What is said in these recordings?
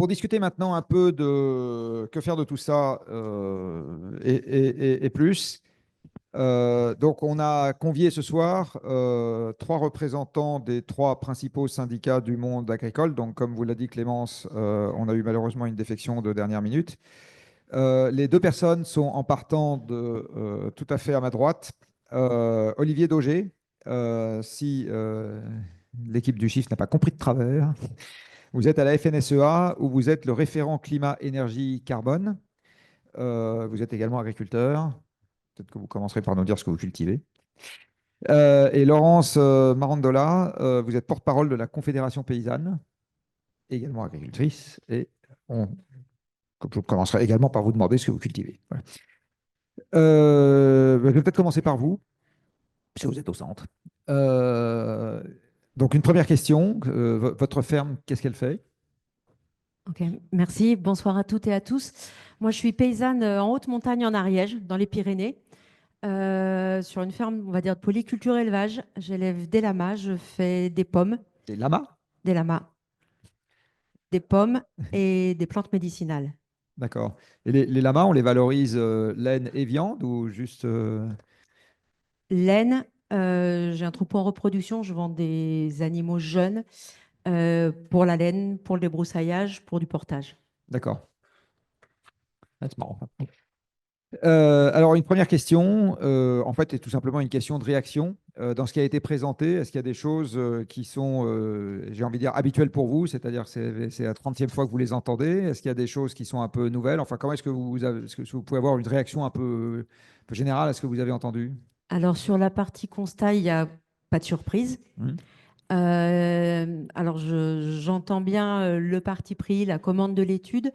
pour discuter maintenant un peu de que faire de tout ça et plus, donc on a convié ce soir trois représentants des trois principaux syndicats du monde agricole. Donc, comme vous l'a dit Clémence, on a eu malheureusement une défection de dernière minute. Les deux personnes sont en partant de tout à fait à ma droite. Olivier Daugé, si l'équipe du chiffre n'a pas compris de travers. Vous êtes à la FNSEA où vous êtes le référent climat, énergie, carbone. Vous êtes également agriculteur. Peut-être que vous commencerez par nous dire ce que vous cultivez. Et Laurence Marandola, vous êtes porte-parole de la Confédération paysanne, également agricultrice. Et on, je commencerai également par vous demander ce que vous cultivez. Voilà. Je vais peut-être commencer par vous, puisque vous êtes au centre. Euh, donc, une première question. Votre ferme, qu'est-ce qu'elle fait? Ok, merci. Bonsoir à toutes et à tous. Moi, je suis paysanne en haute montagne en Ariège, dans les Pyrénées, sur une ferme, on va dire, de polyculture élevage. J'élève des lamas, je fais des pommes, Des lamas? des lamas, des pommes et des plantes médicinales. D'accord. Et les lamas, on les valorise laine et viande ou juste... Laine, j'ai un troupeau en reproduction, je vends des animaux jeunes pour la laine, pour le débroussaillage, pour du portage. D'accord. Ah, c'est marrant. Alors, une première question, en fait, est tout simplement une question de réaction. Dans ce qui a été présenté, est-ce qu'il y a des choses qui sont, j'ai envie de dire, habituelles pour vous, c'est-à-dire que c'est la 30e fois que vous les entendez? Est-ce qu'il y a des choses qui sont un peu nouvelles? Enfin, comment est-ce que vous pouvez avoir une réaction un peu générale à ce que vous avez entendu? Alors, sur la partie constat, il n'y a pas de surprise. Hmm. Alors, j'entends bien le parti pris, la commande de l'étude.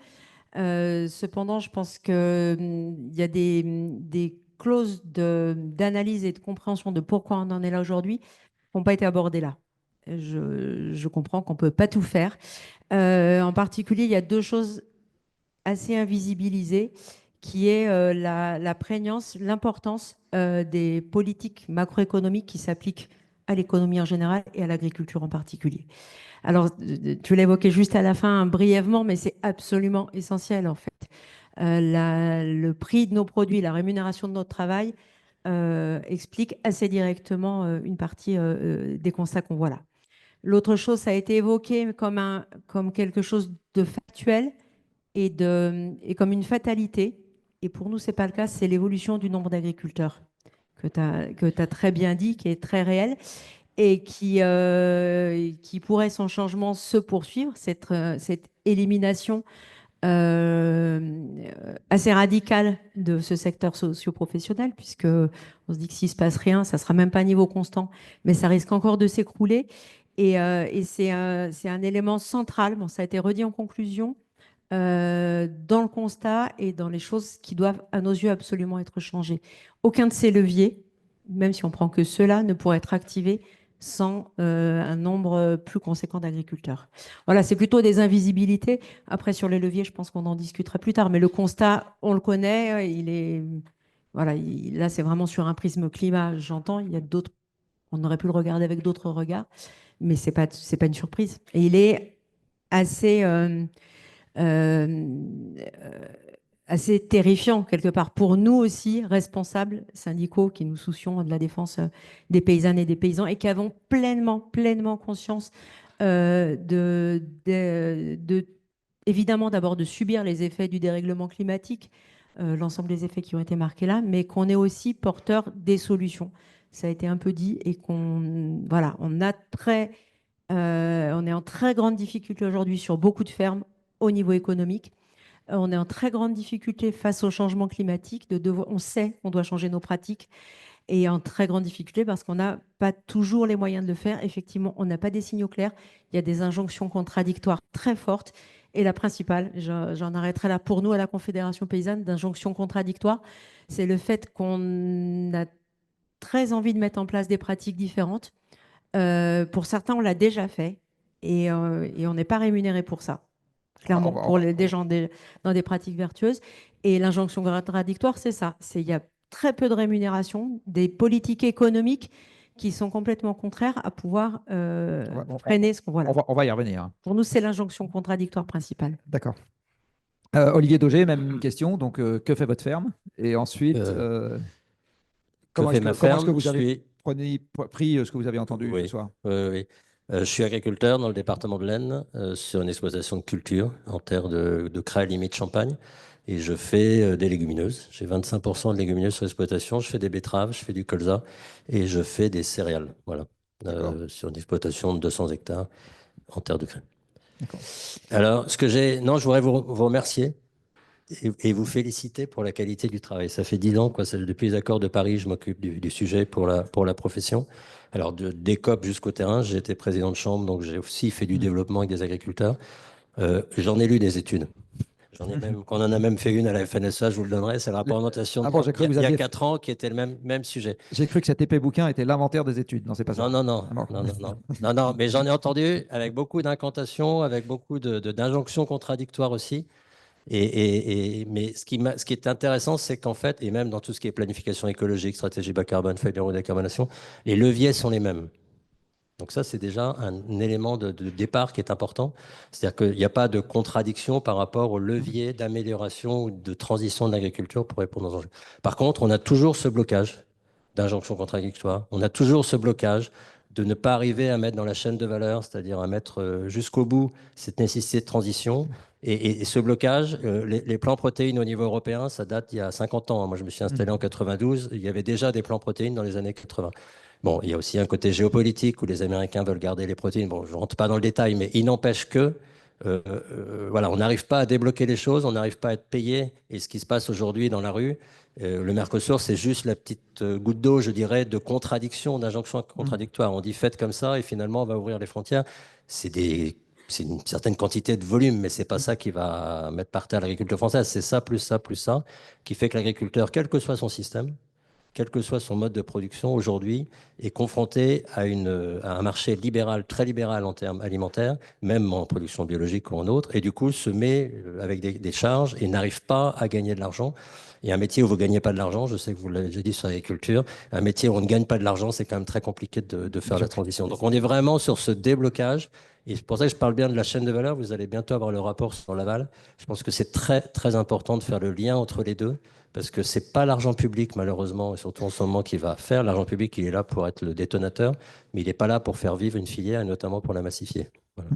Cependant, je pense qu'il y a des clauses d'analyse et de compréhension de pourquoi on en est là aujourd'hui qui n'ont pas été abordées là. Je comprends qu'on ne peut pas tout faire. En particulier, il y a deux choses assez invisibilisées, qui est la prégnance, l'importance des politiques macroéconomiques qui s'appliquent à l'économie en général et à l'agriculture en particulier. Alors, tu l'évoquais juste à la fin brièvement, mais c'est absolument essentiel en fait. Le prix de nos produits, la rémunération de notre travail explique assez directement une partie des constats qu'on voit là. L'autre chose, ça a été évoqué comme quelque chose de factuel et comme une fatalité. Et pour nous, ce n'est pas le cas, c'est l'évolution du nombre d'agriculteurs que tu as très bien dit, qui est très réel et qui pourrait sans changement se poursuivre, cette élimination assez radicale de ce secteur socio-professionnel, puisque on se dit que s'il ne se passe rien, ça ne sera même pas à niveau constant, mais ça risque encore de s'écrouler. Et c'est un élément central, bon, ça a été redit en conclusion, dans le constat et dans les choses qui doivent, à nos yeux, absolument être changées. Aucun de ces leviers, même si on prend que ceux-là, ne pourrait être activé sans un nombre plus conséquent d'agriculteurs. Voilà, c'est plutôt des invisibilités. Après, sur les leviers, je pense qu'on en discutera plus tard. Mais le constat, on le connaît. Il est, voilà, là, c'est vraiment sur un prisme climat. J'entends, il y a d'autres, on aurait pu le regarder avec d'autres regards, mais c'est pas une surprise. Et il est assez euh, assez terrifiant quelque part pour nous aussi, responsables syndicaux qui nous soucions de la défense des paysannes et des paysans et qui avons pleinement conscience évidemment d'abord de subir les effets du dérèglement climatique, l'ensemble des effets qui ont été marqués là, mais qu'on est aussi porteur des solutions. Ça a été un peu dit et voilà, on est en très grande difficulté aujourd'hui sur beaucoup de fermes au niveau économique. On est en très grande difficulté face au changement climatique. On sait qu'on doit changer nos pratiques et en très grande difficulté parce qu'on n'a pas toujours les moyens de le faire. Effectivement, on n'a pas des signaux clairs. Il y a des injonctions contradictoires très fortes. Et la principale, j'en arrêterai là pour nous à la Confédération paysanne, d'injonctions contradictoires, c'est le fait qu'on a très envie de mettre en place des pratiques différentes. Pour certains, on l'a déjà fait et on n'est pas rémunéré pour ça clairement, pour des gens dans des pratiques vertueuses. Et l'injonction contradictoire, c'est ça. Il y a très peu de rémunération, des politiques économiques qui sont complètement contraires à pouvoir On freiner ce qu'on voit là. on va y revenir. Pour nous, c'est l'injonction contradictoire principale. D'accord. Olivier Daugé, même question. Donc, que fait votre ferme? Et ensuite, Euh, que comment fait est-ce que, ma comment est-ce que ferme? vous avez pris ce que vous avez entendu ce Oui, soir? oui, oui. Je suis agriculteur dans le département de l'Aisne, sur une exploitation de culture en terre de craie limite Champagne. Et je fais des légumineuses. J'ai 25% de légumineuses sur l'exploitation. Je fais des betteraves, je fais du colza et je fais des céréales. Voilà. D'accord. Sur une exploitation de 200 hectares en terre de craie. D'accord. Alors, non, je voudrais vous remercier et vous féliciter pour la qualité du travail. Ça fait 10 ans, quoi. Depuis les accords de Paris, je m'occupe du sujet pour la profession. Alors, des COP jusqu'au terrain, j'ai été président de chambre, donc j'ai aussi fait du développement avec des agriculteurs. J'en ai lu des études. On en a même fait une à la FNSA, je vous le donnerai. C'est la représentation Ah bon, j'ai cru que vous il y a aviez. 4 ans qui était le même sujet. J'ai cru que cet épais bouquin était l'inventaire des études. Non, c'est pas Non, ça. non, non, Ah bon. non, non, non, non, non, mais j'en ai entendu avec beaucoup d'incantations, avec beaucoup d'injonctions contradictoires aussi. Mais ce qui est intéressant, c'est qu'en fait, et même dans tout ce qui est planification écologique, stratégie bas carbone, feuille de route décarbonation, les leviers sont les mêmes. Donc ça, c'est déjà un élément de départ qui est important. C'est-à-dire qu'il n'y a pas de contradiction par rapport aux leviers d'amélioration ou de transition de l'agriculture pour répondre aux enjeux. Par contre, on a toujours ce blocage d'injonction contradictoire. On a toujours ce blocage de ne pas arriver à mettre dans la chaîne de valeur, c'est-à-dire à mettre jusqu'au bout cette nécessité de transition. Et ce blocage, les plans protéines au niveau européen, ça date d'il y a 50 ans. Moi, je me suis installé en 92. Il y avait déjà des plans protéines dans les années 80. Bon, il y a aussi un côté géopolitique où les Américains veulent garder les protéines. Bon, je ne rentre pas dans le détail, mais il n'empêche que, voilà, on n'arrive pas à débloquer les choses, on n'arrive pas à être payé. Et ce qui se passe aujourd'hui dans la rue, le Mercosur, c'est juste la petite goutte d'eau, je dirais, de contradiction, d'injonction contradictoire. On dit faites comme ça et finalement on va ouvrir les frontières. C'est une certaine quantité de volume, mais c'est pas ça qui va mettre par terre l'agriculture française. C'est ça, plus ça, qui fait que l'agriculteur, quel que soit son système, quel que soit son mode de production aujourd'hui, est confronté à un marché libéral, très libéral en termes alimentaires, même en production biologique ou en autre, et du coup se met avec des charges et n'arrive pas à gagner de l'argent. Et un métier où vous ne gagnez pas de l'argent, je sais que vous l'avez déjà dit sur l'agriculture, un métier où on ne gagne pas de l'argent, c'est quand même très compliqué de faire la transition. Donc on est vraiment sur ce déblocage. Et c'est pour ça que je parle bien de la chaîne de valeur. Vous allez bientôt avoir le rapport sur l'aval. Je pense que c'est très, très important de faire le lien entre les deux. Parce que ce n'est pas l'argent public, malheureusement, et surtout en ce moment, qui va faire. L'argent public, il est là pour être le détonateur, mais il n'est pas là pour faire vivre une filière, et notamment pour la massifier. Voilà.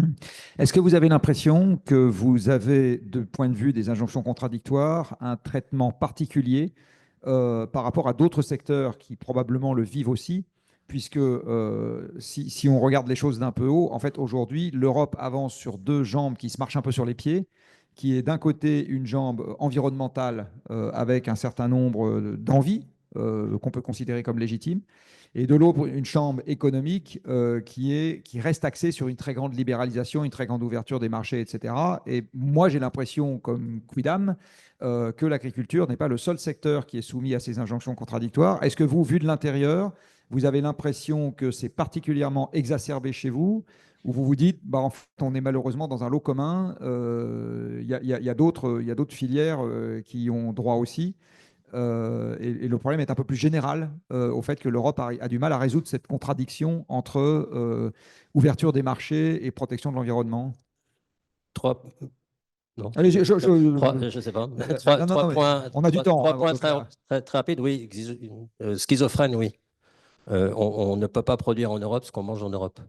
Est-ce que vous avez l'impression que vous avez, de point de vue des injonctions contradictoires, un traitement particulier par rapport à d'autres secteurs qui probablement le vivent aussi? Puisque si on regarde les choses d'un peu haut, en fait, aujourd'hui, l'Europe avance sur deux jambes qui se marchent un peu sur les pieds, qui est d'un côté une jambe environnementale avec un certain nombre d'envies qu'on peut considérer comme légitimes, et de l'autre une chambre économique qui reste axée sur une très grande libéralisation, une très grande ouverture des marchés, etc. Et moi, j'ai l'impression, comme Quidam, que l'agriculture n'est pas le seul secteur qui est soumis à ces injonctions contradictoires. Est-ce que vous, vu de l'intérieur, vous avez l'impression que c'est particulièrement exacerbé chez vous, ou vous vous dites, bah, en fait, on est malheureusement dans un lot commun, il y a d'autres filières qui ont droit aussi, et le problème est un peu plus général au fait que l'Europe a du mal à résoudre cette contradiction entre ouverture des marchés et protection de l'environnement. Trois, non, Allez, je sais pas. non, non, Trois non, points, on a du temps, trois hein, points donc, très rapides. Oui, schizophrène, oui. On ne peut pas produire en Europe ce qu'on mange en Europe.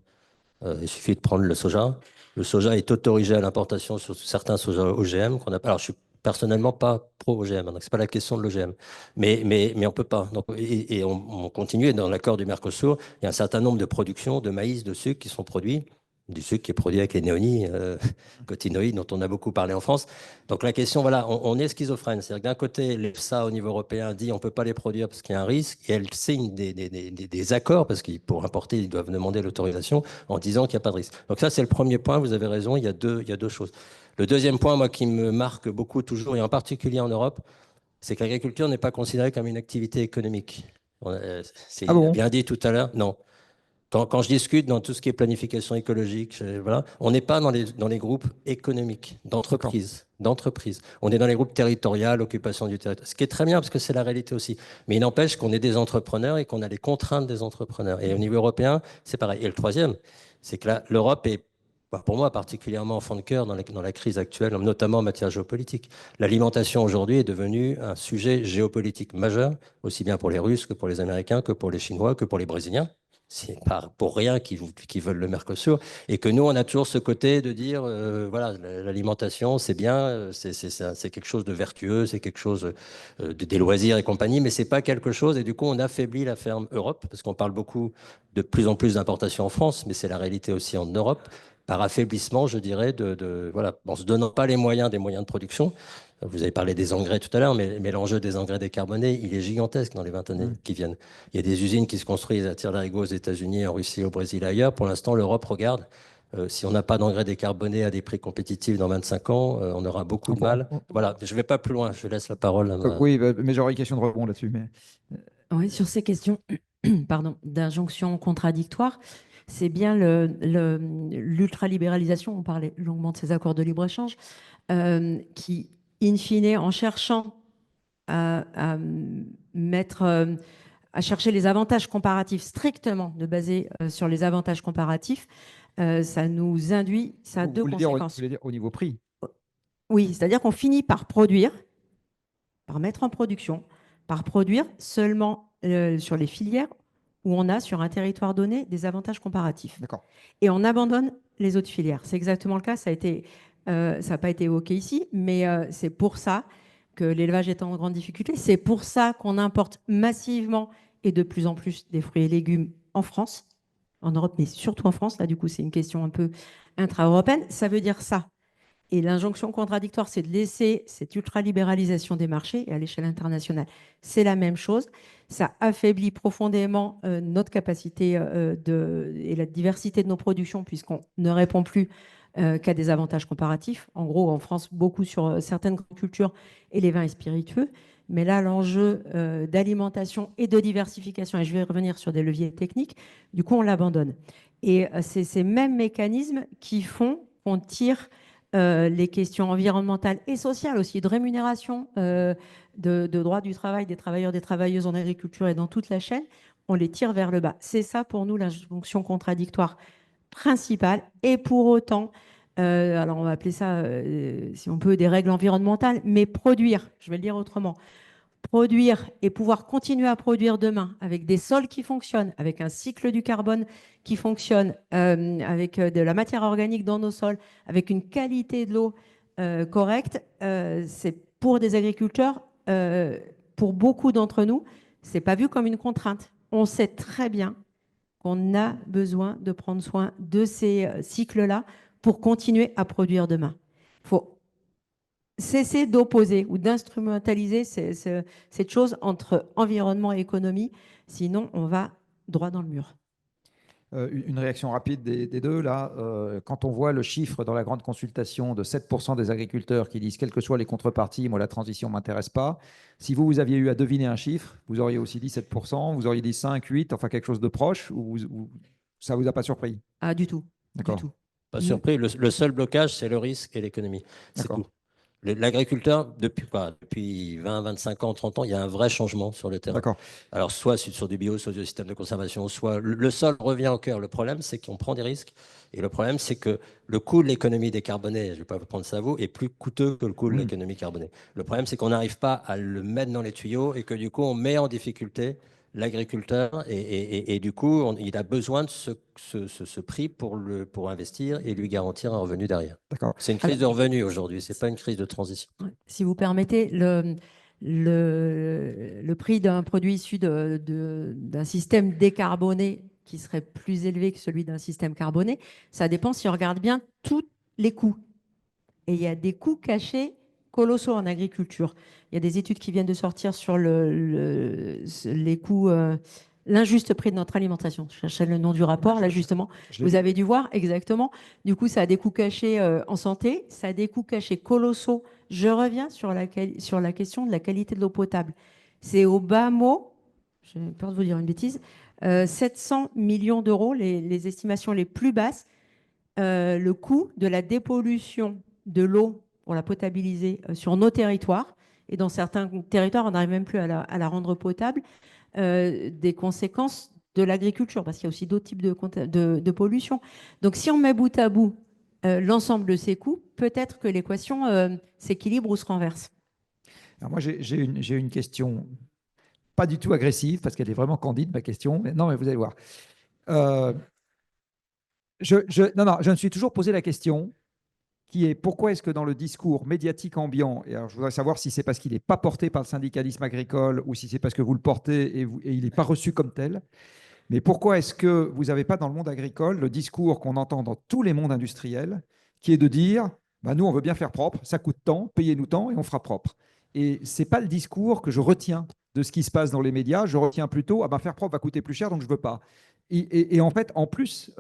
Il suffit de prendre le soja. Le soja est autorisé à l'importation sur certains soja OGM qu'on appelle. Alors, je suis personnellement pas pro-OGM, donc c'est pas la question de l'OGM. Mais on peut pas. Donc, et on continue. Et dans l'accord du Mercosur, il y a un certain nombre de productions de maïs, de sucre qui sont produits. Du sucre qui est produit avec les néonicotinoïdes dont on a beaucoup parlé en France. Donc la question, voilà, on est schizophrène. C'est-à-dire que d'un côté, l'EFSA au niveau européen dit on ne peut pas les produire parce qu'il y a un risque, et elle signe des accords, parce que pour importer, ils doivent demander l'autorisation en disant qu'il n'y a pas de risque. Donc ça, c'est le premier point, vous avez raison, il y a deux choses. Le deuxième point, moi, qui me marque beaucoup toujours, et en particulier en Europe, c'est que l'agriculture n'est pas considérée comme une activité économique. ah Il a bon? bien dit tout à l'heure, non. Quand je discute dans tout ce qui est planification écologique, voilà, on n'est pas dans les groupes économiques, d'entreprise. On est dans les groupes territoriaux, occupation du territoire, ce qui est très bien parce que c'est la réalité aussi. Mais il n'empêche qu'on est des entrepreneurs et qu'on a les contraintes des entrepreneurs. Et au niveau européen, c'est pareil. Et le troisième, c'est que là, l'Europe est, bah, pour moi, particulièrement enfant de cœur dans la crise actuelle, notamment en matière géopolitique. L'alimentation aujourd'hui est devenue un sujet géopolitique majeur, aussi bien pour les Russes que pour les Américains, que pour les Chinois, que pour les Brésiliens. C'est pas pour rien qu'ils veulent le Mercosur. Et que nous, on a toujours ce côté de dire, voilà, l'alimentation, c'est bien, c'est quelque chose de vertueux, c'est quelque chose des loisirs et compagnie, mais c'est pas quelque chose. Et du coup, on affaiblit la ferme Europe, parce qu'on parle beaucoup de plus en plus d'importations en France, mais c'est la réalité aussi en Europe, par affaiblissement, je dirais, voilà, en se donnant pas les moyens des moyens de production. Vous avez parlé des engrais tout à l'heure, mais l'enjeu des engrais décarbonés, il est gigantesque dans les 20 années qui viennent. Il y a des usines qui se construisent à tire-larigot aux États-Unis, en Russie, au Brésil, ailleurs. Pour l'instant, l'Europe regarde. Si on n'a pas d'engrais décarbonés à des prix compétitifs dans 25 ans, on aura beaucoup de mal. Voilà, je ne vais pas plus loin. Je laisse la parole à ma... Oui, mais j'aurais une question de rebond là-dessus. Mais... Oui, sur ces questions pardon, d'injonction contradictoire, c'est bien l'ultralibéralisation, on parlait longuement de ces accords de libre-échange, qui, in fine, en cherchant à mettre, à chercher les avantages comparatifs, strictement de baser sur les avantages comparatifs, ça nous induit, ça a deux conséquences. Vous voulez dire au niveau prix? Oui, c'est-à-dire qu'on finit par produire, par mettre en production, par produire seulement sur les filières où on a sur un territoire donné des avantages comparatifs. D'accord. Et on abandonne les autres filières. C'est exactement le cas, ça n'a pas été évoqué ici, mais c'est pour ça que l'élevage est en grande difficulté. C'est pour ça qu'on importe massivement et de plus en plus des fruits et légumes en France, en Europe, mais surtout en France. Là, du coup, c'est une question un peu intra-européenne. Ça veut dire ça. Et l'injonction contradictoire, c'est de laisser cette ultralibéralisation des marchés et à l'échelle internationale. C'est la même chose. Ça affaiblit profondément notre capacité et la diversité de nos productions puisqu'on ne répond plus qu'à des avantages comparatifs. En gros, en France, beaucoup sur certaines cultures et les vins et spiritueux. Mais là, l'enjeu d'alimentation et de diversification, et je vais revenir sur des leviers techniques, du coup, on l'abandonne. Et c'est ces mêmes mécanismes qui font qu'on tire les questions environnementales et sociales aussi, de rémunération, de droit du travail des travailleurs, des travailleuses en agriculture et dans toute la chaîne, on les tire vers le bas. C'est ça pour nous l'injonction contradictoire principale. Et pour autant, alors on va appeler ça, si on peut, des règles environnementales, mais produire, je vais le dire autrement, produire et pouvoir continuer à produire demain avec des sols qui fonctionnent, avec un cycle du carbone qui fonctionne, avec de la matière organique dans nos sols, avec une qualité de l'eau correcte, c'est pour des agriculteurs, pour beaucoup d'entre nous, c'est pas vu comme une contrainte. On sait très bien qu'on a besoin de prendre soin de ces cycles-là pour continuer à produire demain. Il faut cesser d'opposer ou d'instrumentaliser cette chose entre environnement et économie, sinon on va droit dans le mur. Une réaction rapide des deux, là. Quand on voit le chiffre dans la grande consultation de 7% des agriculteurs qui disent, quelles que soient les contreparties, moi, la transition ne m'intéresse pas. Si vous aviez eu à deviner un chiffre, vous auriez aussi dit 7%, vous auriez dit 5, 8, enfin quelque chose de proche, ou ça ne vous a pas surpris? Ah, du tout. D'accord. Du tout. Pas surpris. Le seul blocage, c'est le risque et l'économie. C'est tout. L'agriculteur, depuis 20, 25 ans, 30 ans, il y a un vrai changement sur le terrain. D'accord. Alors, soit sur du bio, soit du système de conservation, soit le sol revient au cœur. Le problème, c'est qu'on prend des risques. Et le problème, c'est que le coût de l'économie décarbonée, je ne vais pas vous prendre ça à vous, est plus coûteux que le coût de l'économie carbonée. Le problème, c'est qu'on n'arrive pas à le mettre dans les tuyaux et que du coup, on met en difficulté l'agriculteur et du coup, il a besoin de ce prix pour investir et lui garantir un revenu derrière. C'est une crise de revenu aujourd'hui, ce n'est pas une crise de transition. Si vous permettez, le prix d'un produit issu d'un système décarboné qui serait plus élevé que celui d'un système carboné, ça dépend si on regarde bien tous les coûts. Et il y a des coûts cachés colossaux en agriculture. Il y a des études qui viennent de sortir sur les coûts, l'injuste prix de notre alimentation. Je cherchais le nom du rapport, là justement. Vous avez dû voir exactement. Du coup, ça a des coûts cachés en santé, ça a des coûts cachés colossaux. Je reviens sur la question de la qualité de l'eau potable. C'est au bas mot, j'ai peur de vous dire une bêtise, 700 millions d'euros, les estimations les plus basses, le coût de la dépollution de l'eau pour la potabiliser sur nos territoires. Et dans certains territoires, on n'arrive même plus à la rendre potable, des conséquences de l'agriculture, parce qu'il y a aussi d'autres types de pollution. Donc, si on met bout à bout l'ensemble de ces coûts, peut-être que l'équation s'équilibre ou se renverse. Alors moi, j'ai une question pas du tout agressive, parce qu'elle est vraiment candide, ma question. Mais non, mais vous allez voir. Euh, non, je me suis toujours posé la question qui est pourquoi est-ce que dans le discours médiatique ambiant, et alors je voudrais savoir si c'est parce qu'il n'est pas porté par le syndicalisme agricole ou si c'est parce que vous le portez et il n'est pas reçu comme tel, mais pourquoi est-ce que vous n'avez pas dans le monde agricole le discours qu'on entend dans tous les mondes industriels, qui est de dire, bah, nous on veut bien faire propre, ça coûte tant, payez-nous tant et on fera propre. Et ce n'est pas le discours que je retiens de ce qui se passe dans les médias, je retiens plutôt, ah ben faire propre va coûter plus cher, donc je ne veux pas. Et en fait, en plus,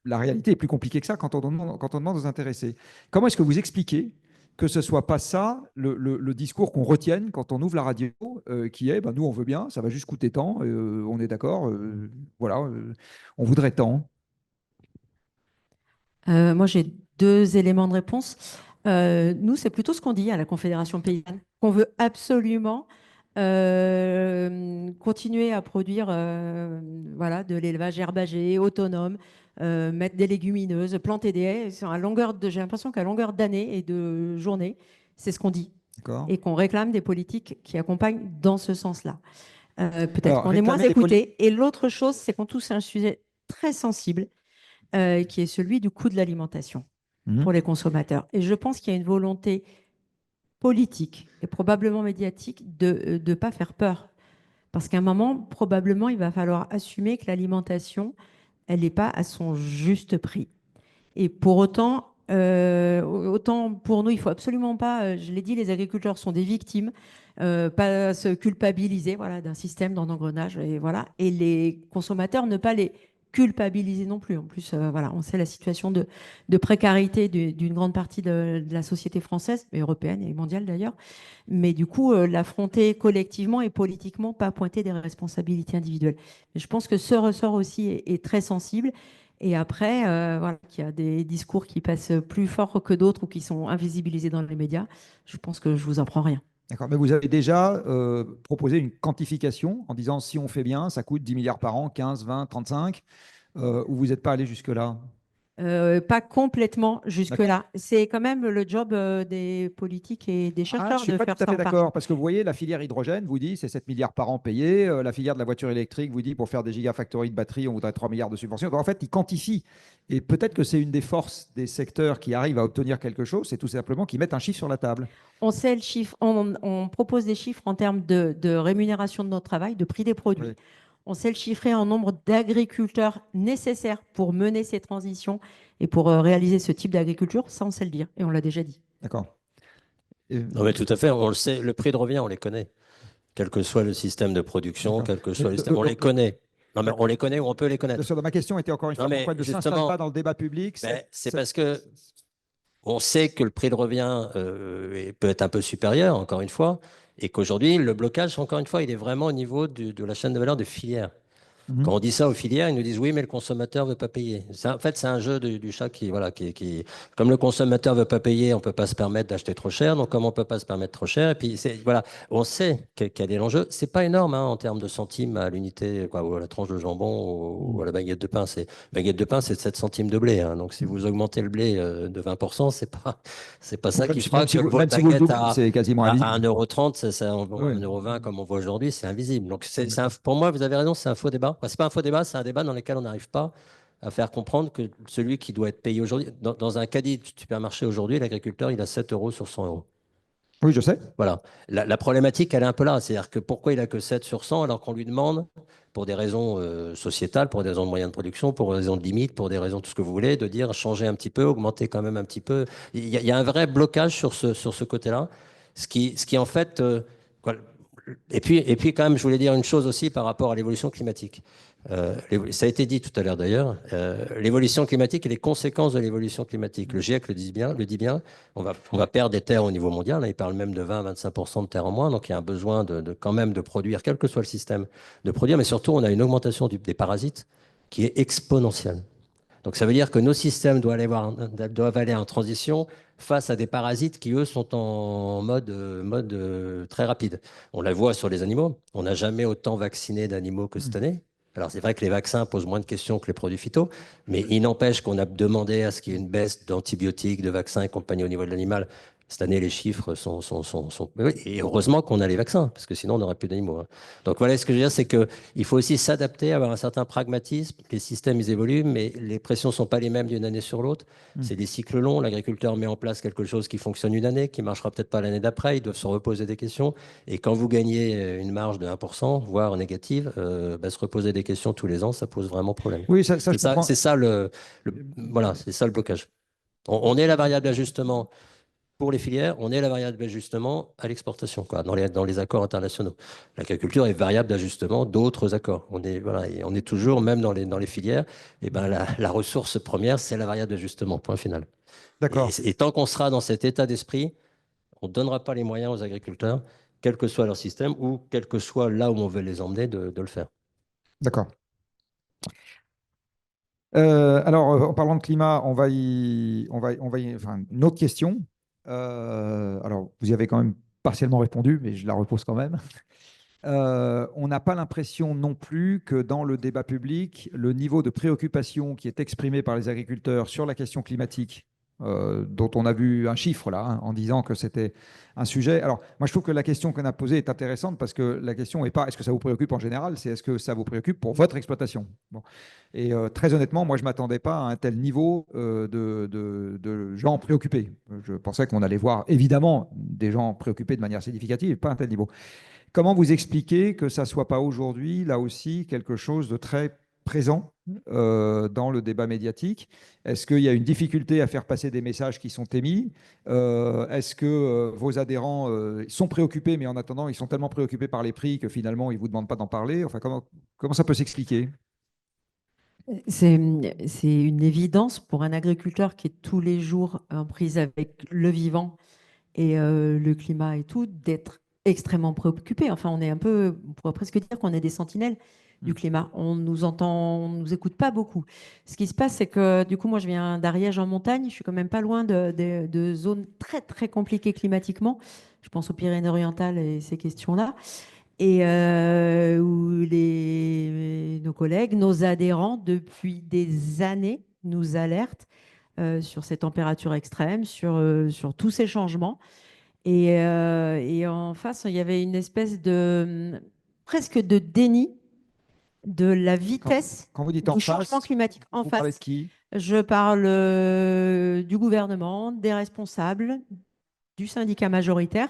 la réalité est plus compliquée que ça quand on demande aux intéressés. Comment est-ce que vous expliquez que ce ne soit pas ça le discours qu'on retienne quand on ouvre la radio, qui est, ben, nous on veut bien, ça va juste coûter tant, on est d'accord, voilà, on voudrait tant. Moi, j'ai deux éléments de réponse. Nous, c'est plutôt ce qu'on dit à la Confédération paysanne, qu'on veut absolument continuer à produire voilà, de l'élevage herbagé, autonome, mettre des légumineuses, planter des haies. J'ai l'impression qu'à longueur d'année et de journée, c'est ce qu'on dit. D'accord. Et qu'on réclame des politiques qui accompagnent dans ce sens-là. Peut-être Alors, qu'on est moins réclamer des écouté. Et l'autre chose, c'est qu'on touche à un sujet très sensible, qui est celui du coût de l'alimentation pour les consommateurs. Et je pense qu'il y a une volonté politique et probablement médiatique de ne pas faire peur. Parce qu'à un moment, probablement, il va falloir assumer que l'alimentation, elle n'est pas à son juste prix. Et pour autant, autant pour nous, il faut absolument pas, je l'ai dit, les agriculteurs sont des victimes, pas se culpabiliser voilà, d'un système, d'un engrenage, et, voilà. Et les consommateurs, ne pas les culpabiliser non plus. En plus, voilà, on sait la situation de précarité d'une grande partie de la société française, mais européenne et mondiale d'ailleurs. Mais du coup, l'affronter collectivement et politiquement, pas pointer des responsabilités individuelles. Mais je pense que ce ressort aussi est très sensible. Et après, voilà, qu'il y a des discours qui passent plus fort que d'autres ou qui sont invisibilisés dans les médias. Je pense que je vous apprends rien. D'accord, mais vous avez déjà proposé une quantification en disant si on fait bien, ça coûte 10 milliards par an, 15, 20, 35, ou vous n'êtes pas allé jusque-là? Pas complètement D'accord. jusque-là. C'est quand même le job des politiques et des Ah, je ne chercheurs suis de pas tout faire à ça fait en partie. d'accord, parce que vous voyez, la filière hydrogène vous dit c'est 7 milliards par an payés, la filière de la voiture électrique vous dit pour faire des gigafactories de batteries, on voudrait 3 milliards de subventions. Donc, en fait, ils quantifient. Et peut-être que c'est une des forces des secteurs qui arrivent à obtenir quelque chose, c'est tout simplement qu'ils mettent un chiffre sur la table. On sait le chiffre, on propose des chiffres en termes de rémunération de notre travail, de prix des produits. Oui, On sait le chiffrer en nombre d'agriculteurs nécessaires pour mener ces transitions et pour réaliser ce type d'agriculture. Ça, on sait le dire et on l'a déjà dit. d'accord. Non, mais tout à fait, on le sait, le prix de revient, on les connaît. Quel que soit le système de production, D'accord. quel que Mais, soit le système, on les connaît. Non, mais on les connaît ou on peut les bien connaître. sûr, ma question était encore une Non, fois mais pourquoi ne s'installe pas justement, dans le débat public ben, c'est parce que on sait que le prix de revient peut être un peu supérieur, encore une fois, et qu'aujourd'hui, le blocage, encore une fois, il est vraiment au niveau de la chaîne de valeur de filière. Quand Mhm. on dit ça aux filières, ils nous disent oui, mais le consommateur ne veut pas payer. En fait, c'est un jeu du chat qui, voilà, comme le consommateur ne veut pas payer, on ne peut pas se permettre d'acheter trop cher. Donc, comme on ne peut pas se permettre trop cher, et puis voilà, on sait quel est l'enjeu. C'est pas énorme hein, en termes de centimes à l'unité, quoi, ou à la tranche de jambon, ou à la baguette de pain. Baguette de pain, c'est 7 centimes de blé. Hein. Donc, si vous augmentez le blé de 20%, c'est pas ça qui fera Même si que vous, votre même si vous le baguette doublez, c'est quasiment à invisible. 1,30 €, Oui. 1,20 € comme on voit aujourd'hui, c'est invisible. Donc, pour moi, vous avez raison, c'est un faux débat. Enfin, c'est pas un faux débat, c'est un débat dans lequel on n'arrive pas à faire comprendre que celui qui doit être payé aujourd'hui, dans un caddie de supermarché aujourd'hui, l'agriculteur, il a 7 € sur 100 €. Oui, je sais. Voilà. La problématique, elle est un peu là. C'est-à-dire que pourquoi il a que 7 sur 100 alors qu'on lui demande, pour des raisons sociétales, pour des raisons de moyens de production, pour des raisons de limite, pour des raisons tout ce que vous voulez, de dire changer un petit peu, augmenter quand même un petit peu. Il y a un vrai blocage sur ce côté-là. Ce qui en fait. Quoi. Et puis, quand même, je voulais dire une chose aussi par rapport à l'évolution climatique. Ça a été dit tout à l'heure d'ailleurs, l'évolution climatique et les conséquences de l'évolution climatique. Le GIEC le dit bien, on va perdre des terres au niveau mondial. Là, il parle même de 20-25% de terres en moins. Donc il y a un besoin quand même de produire, quel que soit le système, de produire. Mais surtout, on a une augmentation des parasites qui est exponentielle. Donc ça veut dire que nos systèmes doivent aller en transition face à des parasites qui, eux, sont en mode très rapide. On la voit sur les animaux. On n'a jamais autant vacciné d'animaux que cette année. Alors c'est vrai que les vaccins posent moins de questions que les produits phyto, mais il n'empêche qu'on a demandé à ce qu'il y ait une baisse d'antibiotiques, de vaccins et compagnie au niveau de l'animal. Cette année, les chiffres sont... Oui, et heureusement qu'on a les vaccins, parce que sinon on n'aurait plus d'animaux, hein. Donc voilà, ce que je veux dire, c'est qu'il faut aussi s'adapter, avoir un certain pragmatisme. Les systèmes, ils évoluent, mais les pressions ne sont pas les mêmes d'une année sur l'autre. C'est des cycles longs. L'agriculteur met en place quelque chose qui fonctionne une année, qui ne marchera peut-être pas l'année d'après. Ils doivent se reposer des questions. Et quand vous gagnez une marge de 1%, voire négative, se reposer des questions tous les ans, ça pose vraiment problème. Oui, ça, je comprends. C'est ça voilà, c'est ça le blocage. On est la variable d'ajustement pour les filières, on est la variable d'ajustement à l'exportation, dans les accords internationaux. L'agriculture est variable d'ajustement d'autres accords. Et on est toujours, même dans les filières, la ressource première, c'est la variable d'ajustement, point final. D'accord. Et tant qu'on sera dans cet état d'esprit, on ne donnera pas les moyens aux agriculteurs, quel que soit leur système ou quel que soit là où on veut les emmener, de le faire. D'accord. Alors, en parlant de climat, enfin, une autre question. Alors, vous y avez quand même partiellement répondu, mais je la repose quand même. On n'a pas l'impression non plus que dans le débat public, le niveau de préoccupation qui est exprimé par les agriculteurs sur la question climatique, dont on a vu un chiffre là, en disant que c'était un sujet. Alors, moi, je trouve que la question qu'on a posée est intéressante parce que la question n'est pas est-ce que ça vous préoccupe en général, c'est est-ce que ça vous préoccupe pour votre exploitation. Bon. Et très honnêtement, moi, je ne m'attendais pas à un tel niveau de gens préoccupés. Je pensais qu'on allait voir évidemment des gens préoccupés de manière significative, pas un tel niveau. Comment vous expliquez que ça ne soit pas aujourd'hui, là aussi, quelque chose de très présent dans le débat médiatique? Est-ce qu'il y a une difficulté à faire passer des messages qui sont émis? Est-ce que vos adhérents sont préoccupés, mais en attendant, ils sont tellement préoccupés par les prix que finalement, ils ne vous demandent pas d'en parler? Enfin, comment ça peut s'expliquer? C'est une évidence pour un agriculteur qui est tous les jours en prise avec le vivant et le climat et tout, d'être extrêmement préoccupé. Enfin, on pourrait presque dire qu'on est des sentinelles du climat. On nous entend, on nous écoute pas beaucoup. Ce qui se passe, c'est que du coup, moi, je viens d'Ariège en montagne. Je suis quand même pas loin de zones très, très compliquées climatiquement. Je pense aux Pyrénées-Orientales et ces questions-là. Et où nos collègues, nos adhérents, depuis des années, nous alertent sur ces températures extrêmes, sur tous ces changements. Et en face, il y avait une espèce de presque de déni de la vitesse Quand vous dites en du changement face, climatique. En vous parlez de face, qui? je parle du gouvernement, des responsables, du syndicat majoritaire,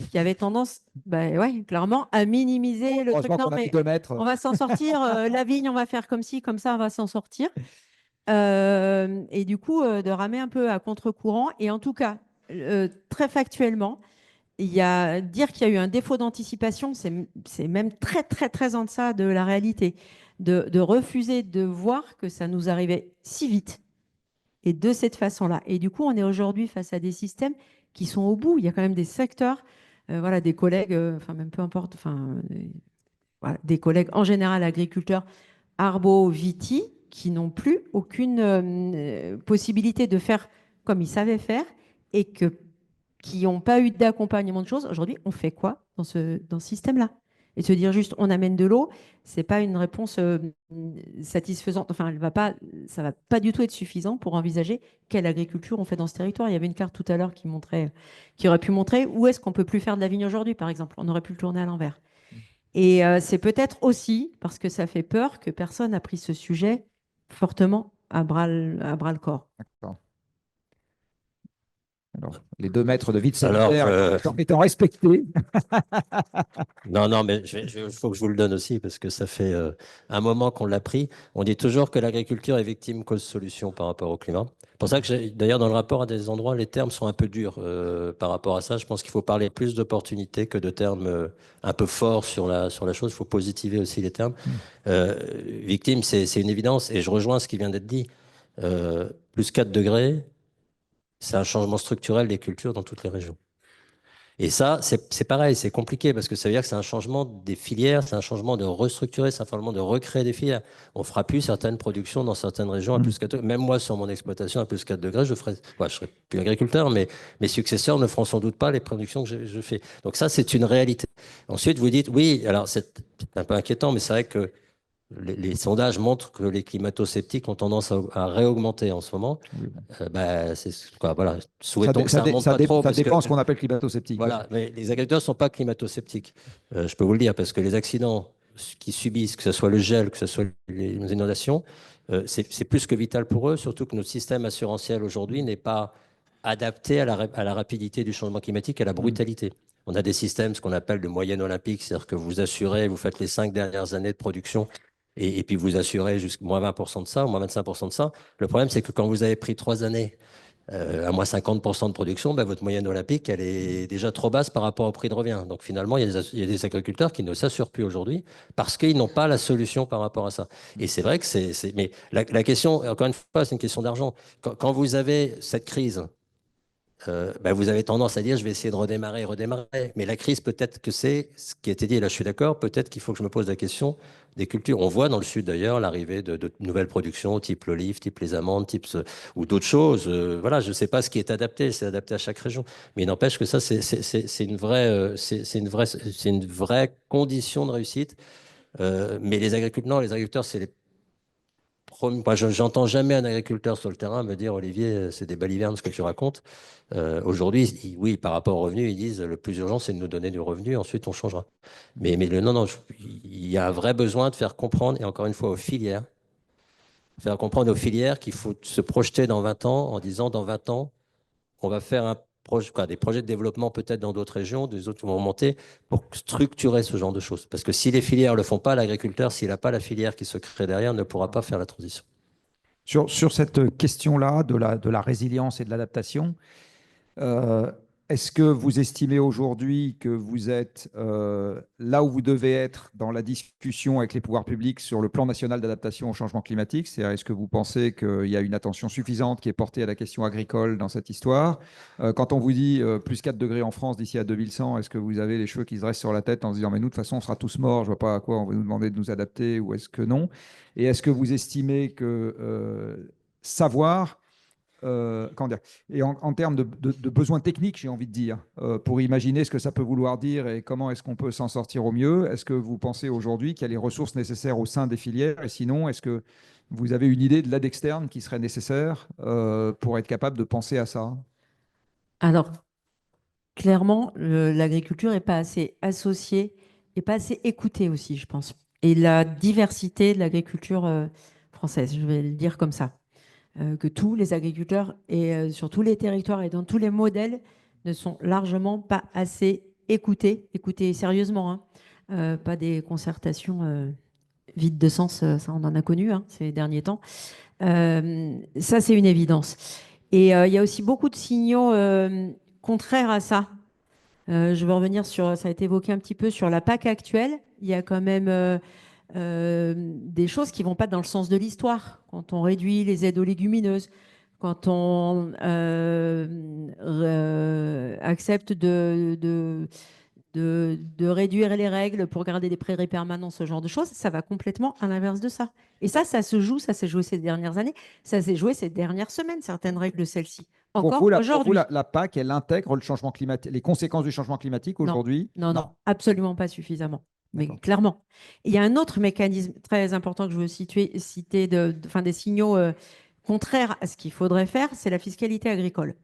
qui avait tendance, ouais, clairement, à minimiser le truc. Heureusement Non, qu'on a mis mais 2 mètres. on va s'en sortir. La vigne, on va faire comme ci, comme ça, on va s'en sortir. Et du coup, de ramer un peu à contre-courant. Et en tout cas, très factuellement, dire qu'il y a eu un défaut d'anticipation, c'est même très, très, très en deçà de la réalité. De refuser de voir que ça nous arrivait si vite et de cette façon-là. Et du coup, on est aujourd'hui face à des systèmes qui sont au bout. Il y a quand même des secteurs, voilà, des collègues, enfin, même peu importe, enfin, voilà, des collègues en général agriculteurs, arbo, viti, qui n'ont plus aucune possibilité de faire comme ils savaient faire et qui n'ont pas eu d'accompagnement de choses. Aujourd'hui, on fait quoi dans ce système-là? Et se dire juste, on amène de l'eau, c'est pas une réponse satisfaisante. Enfin, ça va pas du tout être suffisant pour envisager quelle agriculture on fait dans ce territoire. Il y avait une carte tout à l'heure qui aurait pu montrer où est-ce qu'on peut plus faire de la vigne aujourd'hui, par exemple. On aurait pu le tourner à l'envers. Et c'est peut-être aussi parce que ça fait peur que personne n'a pris ce sujet fortement à bras le corps. D'accord. Alors, les 2 mètres de vide sanitaire étant respectés. Non, mais il faut que je vous le donne aussi, parce que ça fait un moment qu'on l'a pris. On dit toujours que l'agriculture est victime cause-solution par rapport au climat. pour ça que d'ailleurs dans le rapport à des endroits, les termes sont un peu durs par rapport à ça. Je pense qu'il faut parler plus d'opportunités que de termes un peu forts sur la chose. Il faut positiver aussi les termes. Victime, c'est une évidence et je rejoins ce qui vient d'être dit. Plus 4 degrés, c'est un changement structurel des cultures dans toutes les régions. Et ça, c'est pareil, c'est compliqué parce que ça veut dire que c'est un changement des filières, c'est un changement de restructurer, c'est un changement de recréer des filières. On ne fera plus certaines productions dans certaines régions à plus 4 degrés. Même moi, sur mon exploitation à plus 4 degrés, je serai plus agriculteur, mais mes successeurs ne feront sans doute pas les productions que je fais. Donc ça, c'est une réalité. Ensuite, vous dites, oui, alors c'est un peu inquiétant, mais c'est vrai que les sondages montrent que les climato-sceptiques ont tendance à réaugmenter en ce moment. C'est quoi, voilà. Souhaitons que ça ne remonte pas trop. Ça dépend ce qu'on appelle climato-sceptique. Voilà, mais les agriculteurs ne sont pas climato-sceptiques. Je peux vous le dire, parce que les accidents qu'ils subissent, que ce soit le gel, que ce soit les inondations, c'est plus que vital pour eux, surtout que notre système assurantiel aujourd'hui n'est pas adapté à la rapidité du changement climatique, à la brutalité. On a des systèmes, ce qu'on appelle de moyenne olympique, c'est-à-dire que vous assurez, vous faites les 5 dernières années de production et puis vous assurez jusqu'à moins 20% de ça, ou moins 25% de ça. Le problème, c'est que quand vous avez pris 3 années à moins 50% de production, votre moyenne olympique, elle est déjà trop basse par rapport au prix de revient. Donc finalement, il y a des agriculteurs qui ne s'assurent plus aujourd'hui parce qu'ils n'ont pas la solution par rapport à ça. Et c'est vrai que Mais la question, encore une fois, c'est une question d'argent. Quand vous avez cette crise, vous avez tendance à dire je vais essayer de redémarrer. Mais la crise, peut-être que c'est ce qui a été dit, et là je suis d'accord, peut-être qu'il faut que je me pose la question des cultures. On voit dans le sud d'ailleurs l'arrivée de nouvelles productions, type l'olive, type les amandes, ou d'autres choses. Voilà, je ne sais pas ce qui est adapté, c'est adapté à chaque région. Mais il n'empêche que ça, c'est une vraie condition de réussite. Mais les agriculteurs, c'est les moi, j'entends jamais un agriculteur sur le terrain me dire Olivier, c'est des balivernes ce que tu racontes. Aujourd'hui, oui, par rapport aux revenus, ils disent le plus urgent, c'est de nous donner du revenu, ensuite on changera. Mais non, il y a un vrai besoin de faire comprendre, et encore une fois aux filières, faire comprendre aux filières qu'il faut se projeter dans 20 ans en disant dans 20 ans, on va faire des projets de développement peut-être dans d'autres régions, des autres vont monter pour structurer ce genre de choses. Parce que si les filières ne le font pas, l'agriculteur, s'il n'a pas la filière qui se crée derrière, ne pourra pas faire la transition. Sur cette question-là de la résilience et de l'adaptation, est-ce que vous estimez aujourd'hui que vous êtes là où vous devez être dans la discussion avec les pouvoirs publics sur le plan national d'adaptation au changement climatique? C'est-à-dire, est-ce que vous pensez qu'il y a une attention suffisante qui est portée à la question agricole dans cette histoire? Quand on vous dit plus 4 degrés en France d'ici à 2100, est-ce que vous avez les cheveux qui se dressent sur la tête en se disant, mais nous, de toute façon, on sera tous morts, je ne vois pas à quoi on va nous demander de nous adapter, ou est-ce que non? Et est-ce que vous estimez que savoir comment dire, et en termes de besoins techniques, j'ai envie de dire, pour imaginer ce que ça peut vouloir dire et comment est-ce qu'on peut s'en sortir au mieux, est-ce que vous pensez aujourd'hui qu'il y a les ressources nécessaires au sein des filières? Et sinon, est-ce que vous avez une idée de l'aide externe qui serait nécessaire pour être capable de penser à ça? Alors, clairement, l'agriculture n'est pas assez associée et pas assez écoutée aussi, je pense. Et la diversité de l'agriculture française, je vais le dire comme ça. Que tous les agriculteurs et sur tous les territoires et dans tous les modèles ne sont largement pas assez écoutés sérieusement, hein. Pas des concertations vides de sens, ça on en a connu ces derniers temps. Ça, c'est une évidence. Et il y a aussi beaucoup de signaux contraires à ça. Je veux revenir sur, ça a été évoqué un petit peu sur la PAC actuelle. Il y a quand même des choses qui ne vont pas dans le sens de l'histoire. Quand on réduit les aides aux légumineuses, quand on accepte de réduire les règles pour garder des prairies permanents, ce genre de choses, ça va complètement à l'inverse de ça. Et ça s'est joué ces dernières années, ça s'est joué ces dernières semaines, certaines règles de celles-ci. Encore aujourd'hui. Pour vous, la PAC, elle intègre le changement climatique, les conséquences du changement climatique aujourd'hui? Non, absolument pas suffisamment. Mais clairement. Il y a un autre mécanisme très important que je veux citer des signaux contraires à ce qu'il faudrait faire, c'est la fiscalité agricole.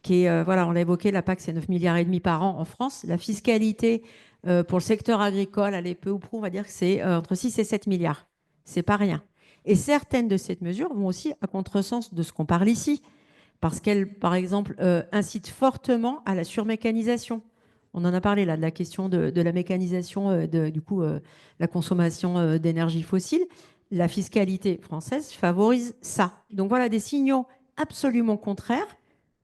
Qui est, voilà, on l'a évoqué, la PAC, c'est 9,5 milliards par an en France. La fiscalité pour le secteur agricole, allez, peu ou prou, on va dire que c'est entre 6 et 7 milliards. C'est pas rien. Et certaines de ces mesures vont aussi à contresens de ce qu'on parle ici, parce qu'elles, par exemple, incitent fortement à la surmécanisation. On en a parlé là, de la question de la mécanisation, la consommation d'énergie fossile. La fiscalité française favorise ça. Donc voilà des signaux absolument contraires,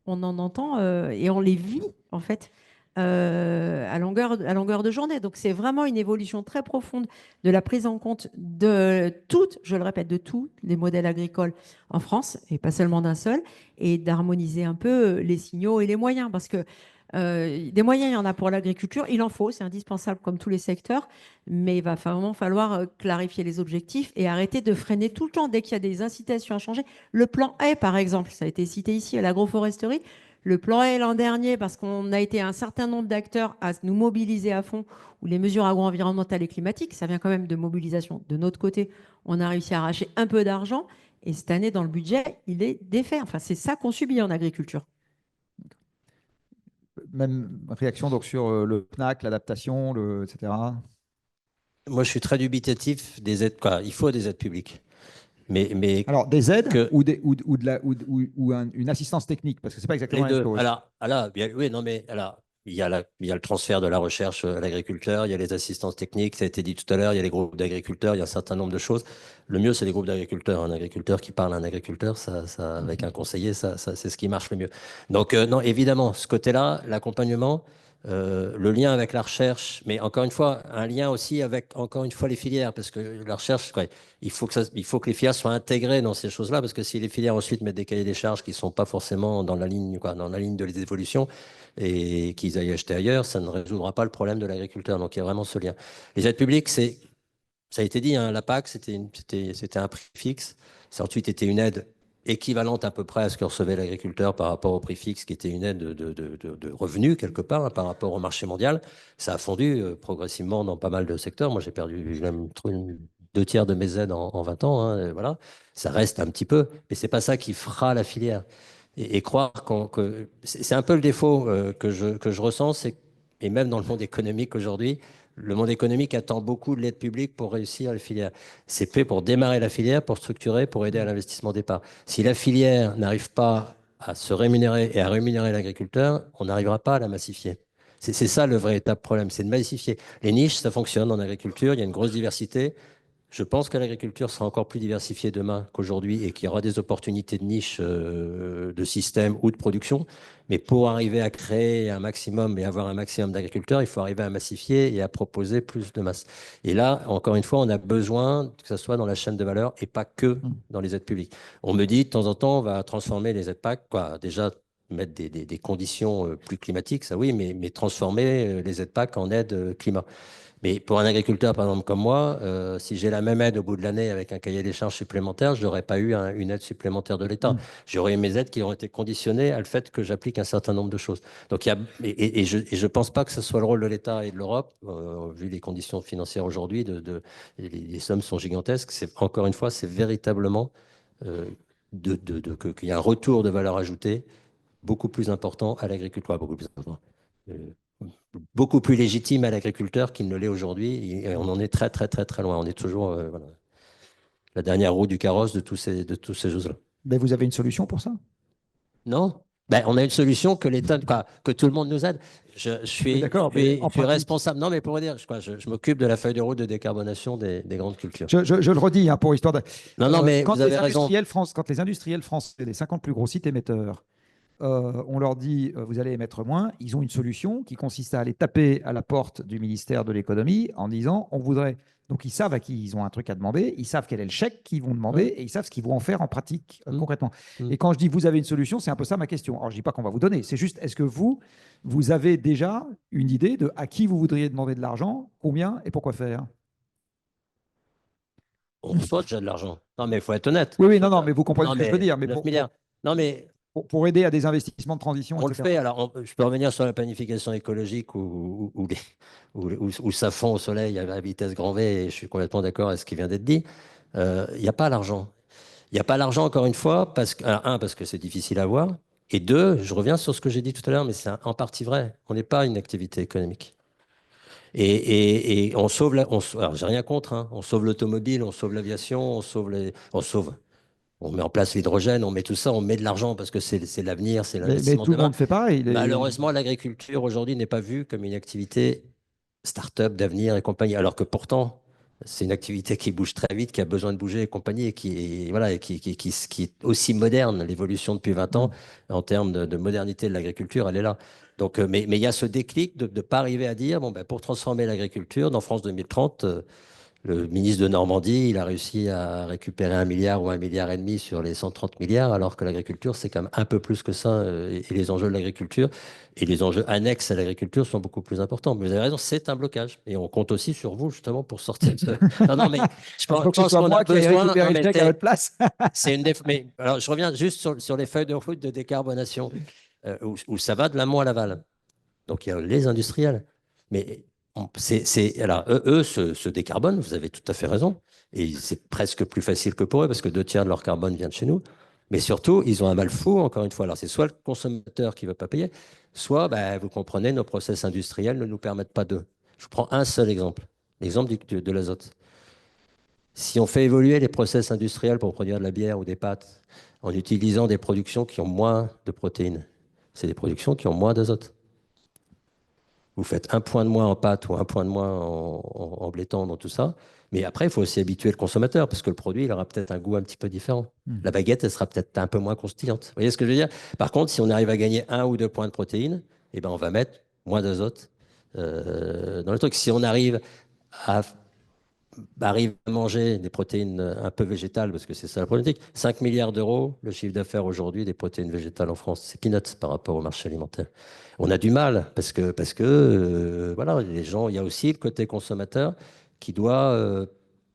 on en entend et on les vit en fait à longueur de journée. Donc c'est vraiment une évolution très profonde de la prise en compte de toutes, je le répète, de tous les modèles agricoles en France, et pas seulement d'un seul, et d'harmoniser un peu les signaux et les moyens, parce que des moyens, il y en a pour l'agriculture, il en faut, c'est indispensable comme tous les secteurs, mais il va vraiment falloir clarifier les objectifs et arrêter de freiner tout le temps dès qu'il y a des incitations à changer. Le plan haie, par exemple, ça a été cité ici à l'agroforesterie, le plan haie l'an dernier, parce qu'on a été un certain nombre d'acteurs à nous mobiliser à fond, ou les mesures agro-environnementales et climatiques, ça vient quand même de mobilisation. De notre côté, on a réussi à arracher un peu d'argent, et cette année, dans le budget, il est défait. Enfin, c'est ça qu'on subit en agriculture. Même réaction donc sur le PNAC, l'adaptation, etc. Moi, je suis très dubitatif des aides. Quoi. Il faut des aides publiques. Mais Alors, des aides que une assistance technique, parce que ce n'est pas exactement les la même deux. chose. Oui, non, mais il y a le transfert de la recherche à l'agriculteur, il y a les assistances techniques, ça a été dit tout à l'heure, il y a les groupes d'agriculteurs, il y a un certain nombre de choses. Le mieux, c'est les groupes d'agriculteurs. Un agriculteur qui parle à un agriculteur, avec un conseiller, c'est ce qui marche le mieux. Donc, non, évidemment, ce côté-là, l'accompagnement, le lien avec la recherche, mais encore une fois, un lien aussi avec, encore une fois, les filières, parce que la recherche, quoi, il faut que les filières soient intégrées dans ces choses-là, parce que si les filières ensuite mettent des cahiers des charges qui ne sont pas forcément dans la ligne, quoi, dans la ligne de l'évolution, et qu'ils aillent acheter ailleurs, ça ne résoudra pas le problème de l'agriculteur. Donc, il y a vraiment ce lien. Les aides publiques, ça a été dit, hein, la PAC, c'était un prix fixe. Ça a ensuite été une aide équivalente à peu près à ce que recevait l'agriculteur par rapport au prix fixe, qui était une aide de revenus quelque part, hein, par rapport au marché mondial. Ça a fondu progressivement dans pas mal de secteurs. Moi, j'ai perdu même 2 tiers de mes aides en 20 ans. Hein, et voilà. Ça reste un petit peu, mais c'est pas ça qui fera la filière. Et croire que c'est un peu le défaut que je ressens, et même dans le monde économique aujourd'hui, le monde économique attend beaucoup de l'aide publique pour réussir les filières. C'est fait pour démarrer la filière, pour structurer, pour aider à l'investissement départ. Si la filière n'arrive pas à se rémunérer et à rémunérer l'agriculteur, on n'arrivera pas à la massifier. C'est ça le véritable problème, c'est de massifier. Les niches, ça fonctionne en agriculture, il y a une grosse diversité. Je pense que l'agriculture sera encore plus diversifiée demain qu'aujourd'hui et qu'il y aura des opportunités de niche, de système ou de production. Mais pour arriver à créer un maximum et avoir un maximum d'agriculteurs, il faut arriver à massifier et à proposer plus de masse. Et là, encore une fois, on a besoin que ce soit dans la chaîne de valeur et pas que dans les aides publiques. On me dit de temps en temps, on va transformer les aides PAC, quoi. Déjà, mettre des conditions plus climatiques, ça oui, mais transformer les aides PAC en aides climat. Mais pour un agriculteur, par exemple, comme moi, si j'ai la même aide au bout de l'année avec un cahier des charges supplémentaire, je n'aurais pas eu une aide supplémentaire de l'État. J'aurais eu mes aides qui auraient été conditionnées à le fait que j'applique un certain nombre de choses. Donc, je ne pense pas que ce soit le rôle de l'État et de l'Europe, vu les conditions financières aujourd'hui, les sommes sont gigantesques. Encore une fois, c'est véritablement qu'il y a un retour de valeur ajoutée beaucoup plus important à l'agriculture, beaucoup plus important. Beaucoup plus légitime à l'agriculteur qu'il ne l'est aujourd'hui. Et on en est très, très, très, très loin. On est toujours voilà, la dernière roue du carrosse de tous ces choses-là. Mais vous avez une solution pour ça? Non, ben, on a une solution que l'État, que tout le monde nous aide. Je suis responsable. Non, mais pour dire, je m'occupe de la feuille de route de décarbonation des grandes cultures. Je le redis hein, pour histoire de. Non, mais quand vous avez raison. Quand les industriels français, les 50 plus gros sites émetteurs, on leur dit vous allez émettre moins, ils ont une solution qui consiste à aller taper à la porte du ministère de l'économie en disant on voudrait. Donc ils savent à qui ils ont un truc à demander, ils savent quel est le chèque qu'ils vont demander et ils savent ce qu'ils vont en faire en pratique concrètement. Et quand je dis vous avez une solution, c'est un peu ça ma question. Alors je dis pas qu'on va vous donner, c'est juste est-ce que vous avez déjà une idée de à qui vous voudriez demander de l'argent, combien et pourquoi faire? On reçoit déjà de l'argent. Non, mais il faut être honnête. Oui, non, mais vous comprenez ce que je veux dire. Mais 9 milliards. Non, mais pour aider à des investissements de transition, on etc. le fait. Alors, je peux revenir sur la planification écologique où ça fond au soleil à vitesse grand V, et je suis complètement d'accord avec ce qui vient d'être dit. Il n'y a pas l'argent. Il n'y a pas l'argent, encore une fois, parce que c'est difficile à voir. Et deux, je reviens sur ce que j'ai dit tout à l'heure, mais c'est en partie vrai. On n'est pas une activité économique. Et on sauve, alors j'ai rien contre, hein. On sauve l'automobile, on sauve l'aviation, on met en place l'hydrogène, on met tout ça, on met de l'argent parce que c'est l'avenir, c'est Mais l'investissement tout de le demain. monde fait pareil. Malheureusement, l'agriculture aujourd'hui n'est pas vue comme une activité start-up d'avenir et compagnie, alors que pourtant, C'est une activité qui bouge très vite, qui a besoin de bouger et compagnie, et voilà, et qui est aussi moderne. L'évolution depuis 20 ans, en termes de modernité de l'agriculture, elle est là. Donc, mais il y a ce déclic de ne pas arriver à dire, bon, ben, pour transformer l'agriculture, dans France 2030, le ministre de Normandie, il a réussi à récupérer 1 milliard ou 1,5 milliard sur les 130 milliards, alors que l'agriculture, c'est quand même un peu plus que ça. Et les enjeux de l'agriculture et les enjeux annexes à l'agriculture sont beaucoup plus importants. Mais vous avez raison, c'est un blocage. Et on compte aussi sur vous, justement, pour sortir de... Non, non, mais je Il faut que ce pense soit qu'on a moi qui aille besoin... récupérer Non, le mais chèque à votre place. c'est une mais alors, je reviens juste sur les feuilles de route de décarbonation, où ça va de l'amont à l'aval. Donc, il y a les industriels. Mais alors, eux se décarbonent, vous avez tout à fait raison. Et c'est presque plus facile que pour eux, parce que 2 tiers de leur carbone vient de chez nous. Mais surtout, ils ont un mal fou, encore une fois. Alors, c'est soit le consommateur qui ne veut pas payer, soit, ben, vous comprenez, nos process industriels ne nous permettent pas de. Je vous prends un seul exemple, l'exemple de l'azote. Si on fait évoluer les process industriels pour produire de la bière ou des pâtes en utilisant des productions qui ont moins de protéines, c'est des productions qui ont moins d'azote. Vous faites 1 point de moins en pâte ou 1 point de moins en blé tendre, tout ça. Mais après, il faut aussi habituer le consommateur parce que le produit, il aura peut-être un goût un petit peu différent. La baguette, elle sera peut-être un peu moins croustillante. Vous voyez ce que je veux dire? Par contre, si on arrive à gagner 1 ou 2 points de protéines, eh ben, on va mettre moins d'azote dans le truc. Si on à, arrive à manger des protéines un peu végétales, parce que c'est ça la problématique, 5 milliards d'euros, le chiffre d'affaires aujourd'hui des protéines végétales en France, c'est peanuts par rapport au marché alimentaire. On a du mal parce que voilà, les gens, il y a aussi le côté consommateur qui doit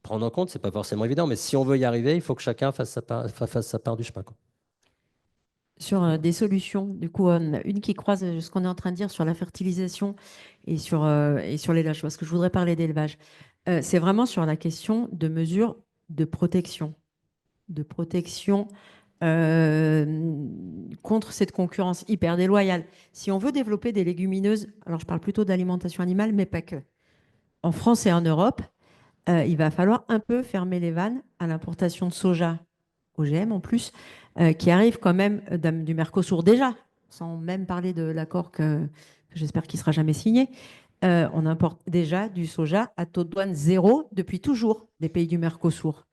prendre en compte, c'est pas forcément évident, mais si on veut y arriver, il faut que chacun fasse sa part du chemin, quoi. Sur des solutions, du coup, une qui croise ce qu'on est en train de dire sur la fertilisation et sur l'élevage, parce que je voudrais parler d'élevage. C'est vraiment sur la question de mesures de protection contre cette concurrence hyper déloyale. Si on veut développer des légumineuses, alors je parle plutôt d'alimentation animale, mais pas que. En France et en Europe, il va falloir un peu fermer les vannes à l'importation de soja OGM en plus, qui arrive quand même du Mercosur déjà, sans même parler de l'accord que j'espère qu'il ne sera jamais signé. On importe déjà du soja à taux de douane zéro depuis toujours des pays du Mercosur.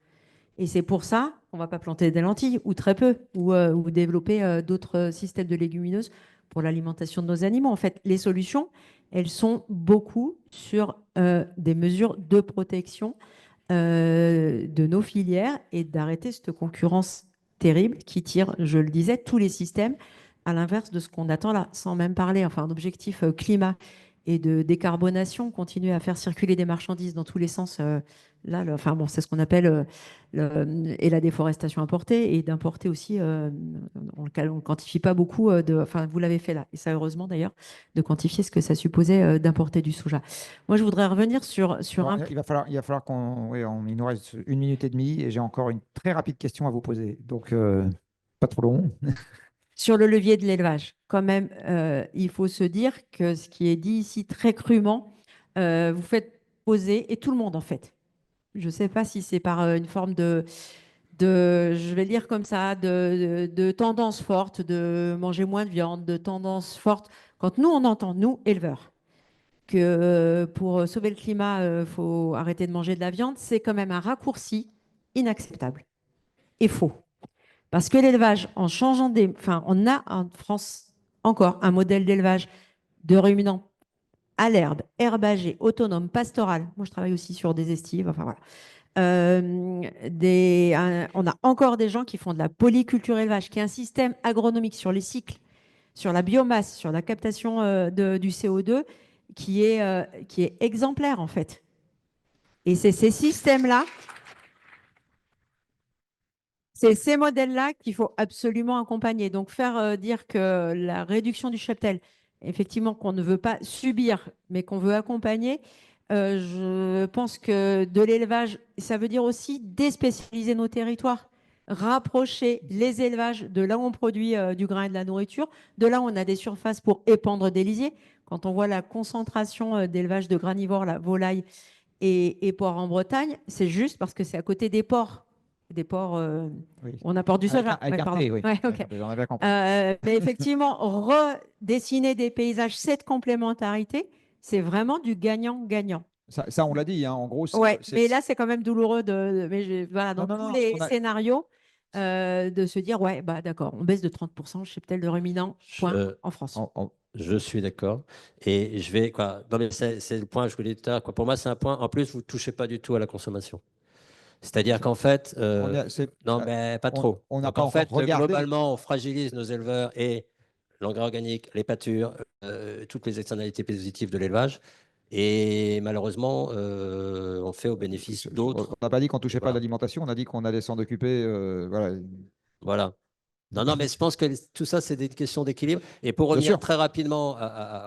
Et c'est pour ça qu'on ne va pas planter des lentilles, ou très peu, ou développer d'autres systèmes de légumineuses pour l'alimentation de nos animaux. En fait, les solutions, elles sont beaucoup sur des mesures de protection de nos filières et d'arrêter cette concurrence terrible qui tire, je le disais, tous les systèmes à l'inverse de ce qu'on attend là, sans même parler, enfin, d'objectifs climat et de décarbonation, continuer à faire circuler des marchandises dans tous les sens. Là, enfin bon, c'est ce qu'on appelle et la déforestation importée et d'importer aussi, on ne quantifie pas beaucoup, enfin vous l'avez fait là, et ça heureusement d'ailleurs, de quantifier ce que ça supposait d'importer du soja. Moi, je voudrais revenir sur un... Il va falloir il nous reste 1 minute et demie et j'ai encore une très rapide question à vous poser. Donc, pas trop long. Sur le levier de l'élevage, quand même, il faut se dire que ce qui est dit ici très crûment, vous faites poser, et tout le monde en fait. Je ne sais pas si c'est par une forme je vais lire comme ça, de tendance forte, de manger moins de viande, de tendance forte. Quand nous, on entend, nous, éleveurs, que pour sauver le climat, il faut arrêter de manger de la viande, c'est quand même un raccourci inacceptable et faux. Parce que l'élevage, en changeant Enfin, on a en France encore un modèle d'élevage de ruminants à l'herbe, herbagé, autonome, pastoral. Moi, je travaille aussi sur des estives. Enfin, voilà. On a encore des gens qui font de la polyculture élevage, qui est un système agronomique sur les cycles, sur la biomasse, sur la captation du CO2, qui est exemplaire, en fait. Et c'est ces systèmes-là, c'est ces modèles-là qu'il faut absolument accompagner. Donc, faire dire que la réduction du cheptel, effectivement, qu'on ne veut pas subir, mais qu'on veut accompagner, je pense que de l'élevage, ça veut dire aussi déspécialiser nos territoires, rapprocher les élevages de là où on produit du grain et de la nourriture, de là où on a des surfaces pour épandre des lisiers. Quand on voit la concentration d'élevage de granivores, la volaille et porcs en Bretagne, c'est juste parce que c'est à côté des ports. Des ports Oui. où on apporte du soja. À écarter, oui. Ouais, ok. J'en avais compris. Mais effectivement, redessiner des paysages, cette complémentarité, c'est vraiment du gagnant-gagnant. Ça, on l'a dit, hein, en gros. Ouais, mais là, c'est quand même douloureux voilà, dans Non, non, tous non, les scénarios, de se dire, ouais, bah d'accord, on baisse de 30% chez tel le ruminant, point, Je, en France. je suis d'accord. Et je vais, quoi, non, mais c'est le point que je voulais dire tout à l'heure, quoi. Pour moi, c'est un point. En plus, vous ne touchez pas du tout à la consommation. C'est-à-dire qu'en fait, non, mais pas trop. on n'a Donc pas en encore fait, regardé. globalement, on fragilise nos éleveurs et l'engrais organique, les pâtures, toutes les externalités positives de l'élevage. Et malheureusement, on fait au bénéfice On d'autres. n'a pas dit qu'on touchait pas à Voilà. l'alimentation, on a dit qu'on allait s'en occuper. Voilà. Voilà. Non, non, mais je pense que tout ça, c'est des questions d'équilibre. Et pour Bien revenir sûr. très rapidement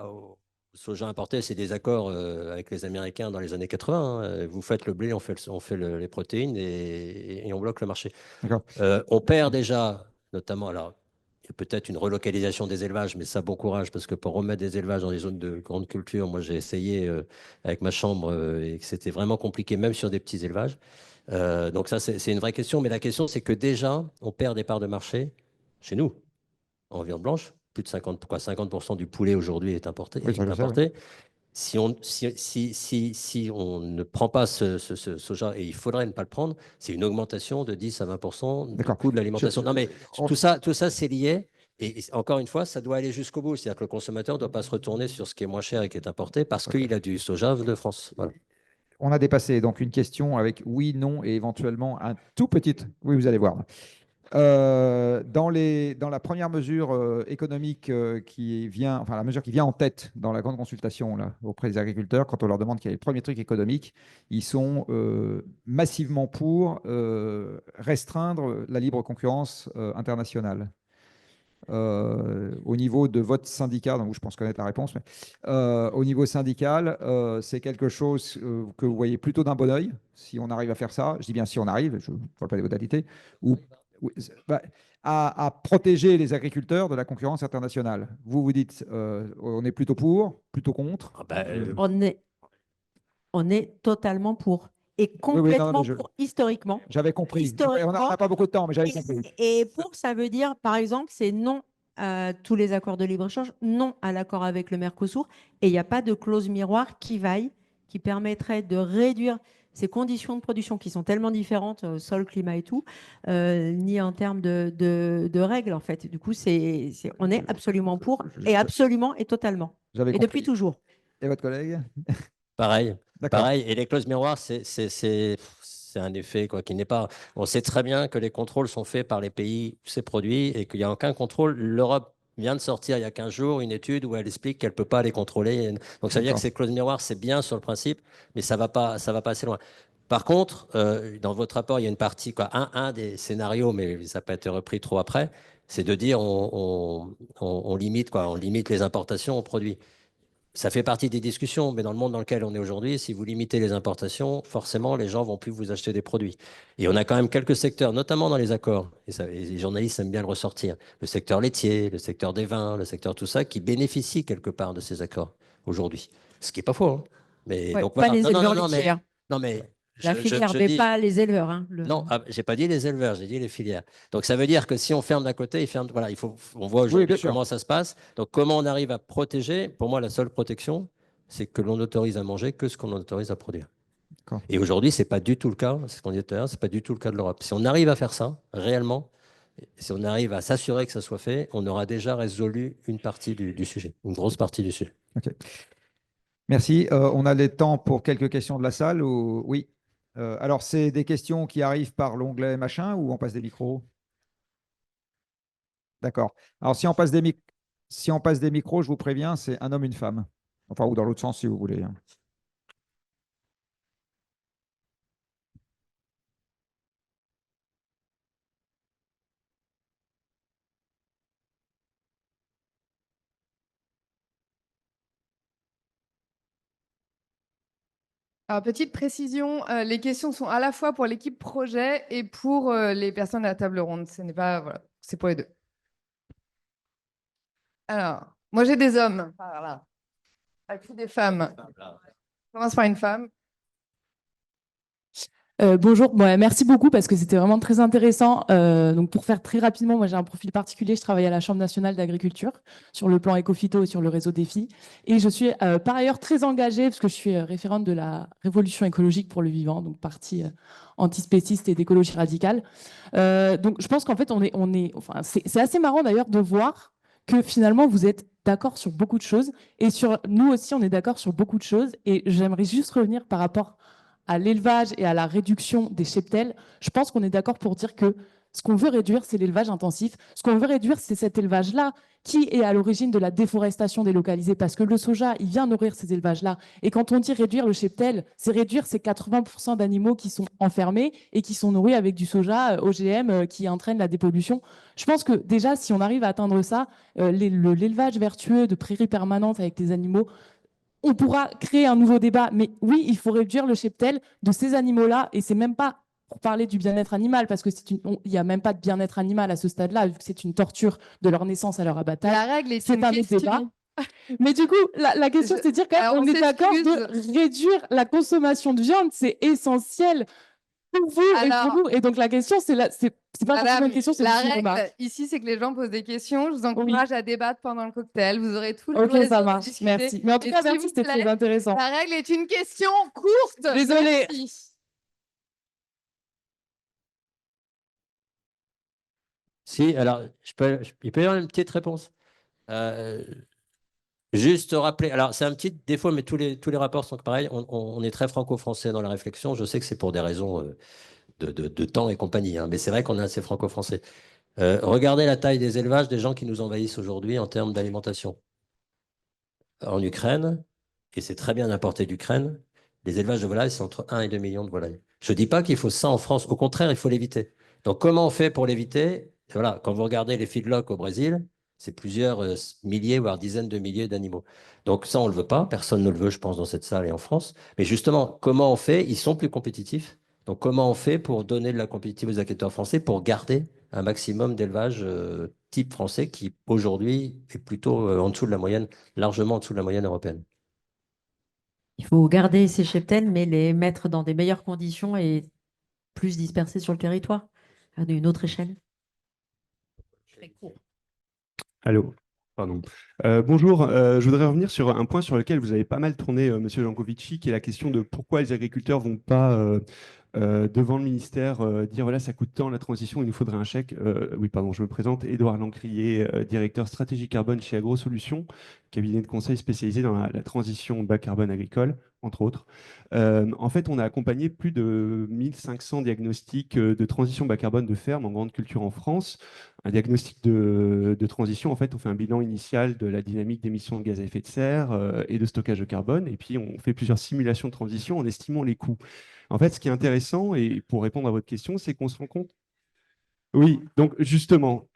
au soja importé, c'est des accords avec les Américains dans les années 80, hein. Vous faites le blé, on fait les protéines et on bloque le marché. D'accord. On perd déjà, notamment, alors, il y a peut-être une relocalisation des élevages, mais ça, bon courage, parce que pour remettre des élevages dans des zones de grande culture, moi, j'ai essayé avec ma chambre et que c'était vraiment compliqué, même sur des petits élevages. Donc ça, c'est une vraie question. Mais la question, c'est que déjà, on perd des parts de marché chez nous, en viande blanche. Plus de 50, quoi, 50% du poulet aujourd'hui est importé. Oui, ça, Est je sais, oui. importé. Si on ne prend pas ce soja, et il faudrait ne pas le prendre, c'est une augmentation de 10 à 20% du D'accord. coût de l'alimentation. Non, mais On- tout ça c'est lié. Et encore une fois, ça doit aller jusqu'au bout. C'est-à-dire que le consommateur ne doit pas se retourner sur ce qui est moins cher et qui est importé parce ok. qu'il a du soja de France. Voilà. On a dépassé donc une question avec oui, non et éventuellement un tout petit. Oui, vous allez voir. Dans la première mesure économique qui vient, enfin la mesure qui vient en tête dans la grande consultation là, auprès des agriculteurs, quand on leur demande quel est le premier truc économique, ils sont massivement pour restreindre la libre concurrence internationale. Au niveau de votre syndicat, donc je pense connaître la réponse, mais au niveau syndical, c'est quelque chose que vous voyez plutôt d'un bon oeil, si on arrive à faire ça. Je dis bien si on arrive, je ne parle pas des modalités, ou- bah, à protéger les agriculteurs de la concurrence internationale. Vous vous dites, on est plutôt pour, plutôt contre. Ah ben, On est totalement pour. Et Oui, oui, non, non, mais complètement pour, historiquement. j'avais compris. On Historiquement, n'a pas beaucoup de temps, mais j'avais compris. et pour, ça veut dire, par exemple, c'est non à tous les accords de libre-échange, non à l'accord avec le Mercosur, et il n'y a pas de clause miroir qui vaille, qui permettrait de réduire ces conditions de production qui sont tellement différentes, sol, climat et tout, ni en termes de règles, en fait. Du coup, on est absolument pour, et absolument et totalement. J'avais Et depuis compris. toujours. Et votre collègue? pareil, D'accord. pareil. Et les clauses miroirs, c'est un effet quoi, qui n'est pas. On sait très bien que les contrôles sont faits par les pays où c'est produit et qu'il n'y a aucun contrôle. L'Europe vient de sortir il y a 15 jours une étude où elle explique qu'elle ne peut pas les contrôler. Donc ça veut dire que D'accord. ces clauses miroirs, c'est bien sur le principe, mais ça va pas assez loin. Par contre, dans votre rapport, il y a une partie, quoi, un des scénarios, mais ça n'a pas été repris trop après, c'est de dire on limite, quoi, on limite les importations aux produits. Ça fait partie des discussions, mais dans le monde dans lequel on est aujourd'hui, si vous limitez les importations, forcément, les gens vont plus vous acheter des produits. Et on a quand même quelques secteurs, notamment dans les accords, et les journalistes aiment bien le ressortir, le secteur laitier, le secteur des vins, le secteur tout ça, qui bénéficient quelque part de ces accords aujourd'hui. Ce qui n'est pas faux, hein. Mais Ouais, donc pas voilà. les Non, non, non, éleveurs non, laitiers, mais, hein. non, mais La filière, je mais dis, pas les éleveurs, hein. non, j'ai pas dit les éleveurs, j'ai dit les filières. Donc ça veut dire que si on ferme d'un côté, il ferme. Voilà, on voit Oui, bien aujourd'hui sûr. comment ça se passe. Donc comment on arrive à protéger? Pour moi, la seule protection, c'est que l'on autorise à manger que ce qu'on autorise à produire. D'accord. Et aujourd'hui, c'est pas du tout le cas. C'est ce qu'on disait tout à l'heure, c'est pas du tout le cas de l'Europe. Si on arrive à faire ça réellement, si on arrive à s'assurer que ça soit fait, on aura déjà résolu une partie du sujet, une grosse partie du sujet. Ok. Merci. On a le temps pour quelques questions de la salle ou... Oui. Alors, c'est des questions qui arrivent par l'onglet machin ou on passe des micros? D'accord. Alors, si on passe des micros, je vous préviens, c'est un homme, une femme. Enfin, ou dans l'autre sens, si vous voulez, hein. Alors, petite précision, les questions sont à la fois pour l'équipe projet et pour les personnes à la table ronde. Ce n'est pas, voilà, c'est pour les deux. Alors, moi j'ai des hommes. Voilà. Et puis des femmes. On commence par une femme. Bonjour, merci beaucoup parce que c'était vraiment très intéressant. Donc pour faire très rapidement, moi j'ai un profil particulier, je travaille à la Chambre nationale d'agriculture sur le plan éco-phyto et sur le réseau défi. Et je suis par ailleurs très engagée parce que je suis référente de la Révolution écologique pour le vivant, donc parti antispéciste et d'écologie radicale. Donc je pense qu'en fait enfin, c'est assez marrant d'ailleurs de voir que finalement vous êtes d'accord sur beaucoup de choses et sur nous aussi on est d'accord sur beaucoup de choses. Et j'aimerais juste revenir par rapport à l'élevage et à la réduction des cheptels, je pense qu'on est d'accord pour dire que ce qu'on veut réduire, c'est l'élevage intensif. Ce qu'on veut réduire, c'est cet élevage-là qui est à l'origine de la déforestation délocalisée, parce que le soja, il vient nourrir ces élevages-là. Et quand on dit réduire le cheptel, c'est réduire ces 80% d'animaux qui sont enfermés et qui sont nourris avec du soja OGM qui entraîne la dépollution. Je pense que déjà, si on arrive à atteindre ça, l'élevage vertueux de prairies permanentes avec des animaux, on pourra créer un nouveau débat. Mais oui, il faut réduire le cheptel de ces animaux-là. Et c'est même pas pour parler du bien-être animal, parce que il n'y a même pas de bien-être animal à ce stade-là, vu que c'est une torture de leur naissance à leur abattage. La règle est C'est une un autre débat. question. Mais du coup, la question, c'est de dire quand même, Alors, on est d'accord de réduire la consommation de viande, c'est essentiel pour vous et pour nous. Et donc la question, c'est pas forcément une question, c'est la juste une remarque. règle ici, c'est que les gens posent des questions. Je vous encourage à débattre pendant le cocktail. Vous aurez tout le Ok, loisir ça de marche. discuter. Merci. Mais en tout Et cas, s'il merci, vous c'était plaît, très intéressant. la règle est une question courte. Désolée. Merci. Si, alors, il peut y avoir une petite réponse. Euh, Juste rappeler, alors c'est un petit défaut, mais tous les rapports sont pareils. On est très franco-français dans la réflexion. Je sais que c'est pour des raisons de temps et compagnie, hein, mais c'est vrai qu'on est assez franco-français. Regardez la taille des élevages des gens qui nous envahissent aujourd'hui en termes d'alimentation. En Ukraine, et c'est très bien importé d'Ukraine, les élevages de volailles, c'est entre 1 et 2 millions de volailles. Je ne dis pas qu'il faut ça en France, au contraire, il faut l'éviter. Donc comment on fait pour l'éviter? Voilà, quand vous regardez les feedlots au Brésil, c'est plusieurs milliers, voire dizaines de milliers d'animaux. Donc ça, on ne le veut pas, personne ne le veut, je pense, dans cette salle et en France. Mais justement, comment on fait? Ils sont plus compétitifs. Donc comment on fait pour donner de la compétitivité aux agriculteurs français pour garder un maximum d'élevage type français qui, aujourd'hui, est plutôt en dessous de la moyenne, largement en dessous de la moyenne européenne. Il faut garder ces cheptels, mais les mettre dans des meilleures conditions et plus dispersés sur le territoire, à une autre échelle. Très court. Allô, pardon. Bonjour, je voudrais revenir sur un point sur lequel vous avez pas mal tourné, Monsieur Jancovici, qui est la question de pourquoi les agriculteurs vont pas devant le ministère dire voilà, ça coûte tant la transition, il nous faudrait un chèque. Oui, pardon, je me présente, Édouard Lancrier, directeur stratégie carbone chez AgroSolutions, cabinet de conseil spécialisé dans la transition bas carbone agricole, entre autres. En fait, on a accompagné plus de 1500 diagnostics de transition bas carbone de ferme en grande culture en France. Un diagnostic de transition, en fait, on fait un bilan initial de la dynamique d'émissions de gaz à effet de serre et de stockage de carbone, et puis on fait plusieurs simulations de transition en estimant les coûts. En fait, ce qui est intéressant, et pour répondre à votre question, c'est qu'on se rend compte. Oui, donc justement.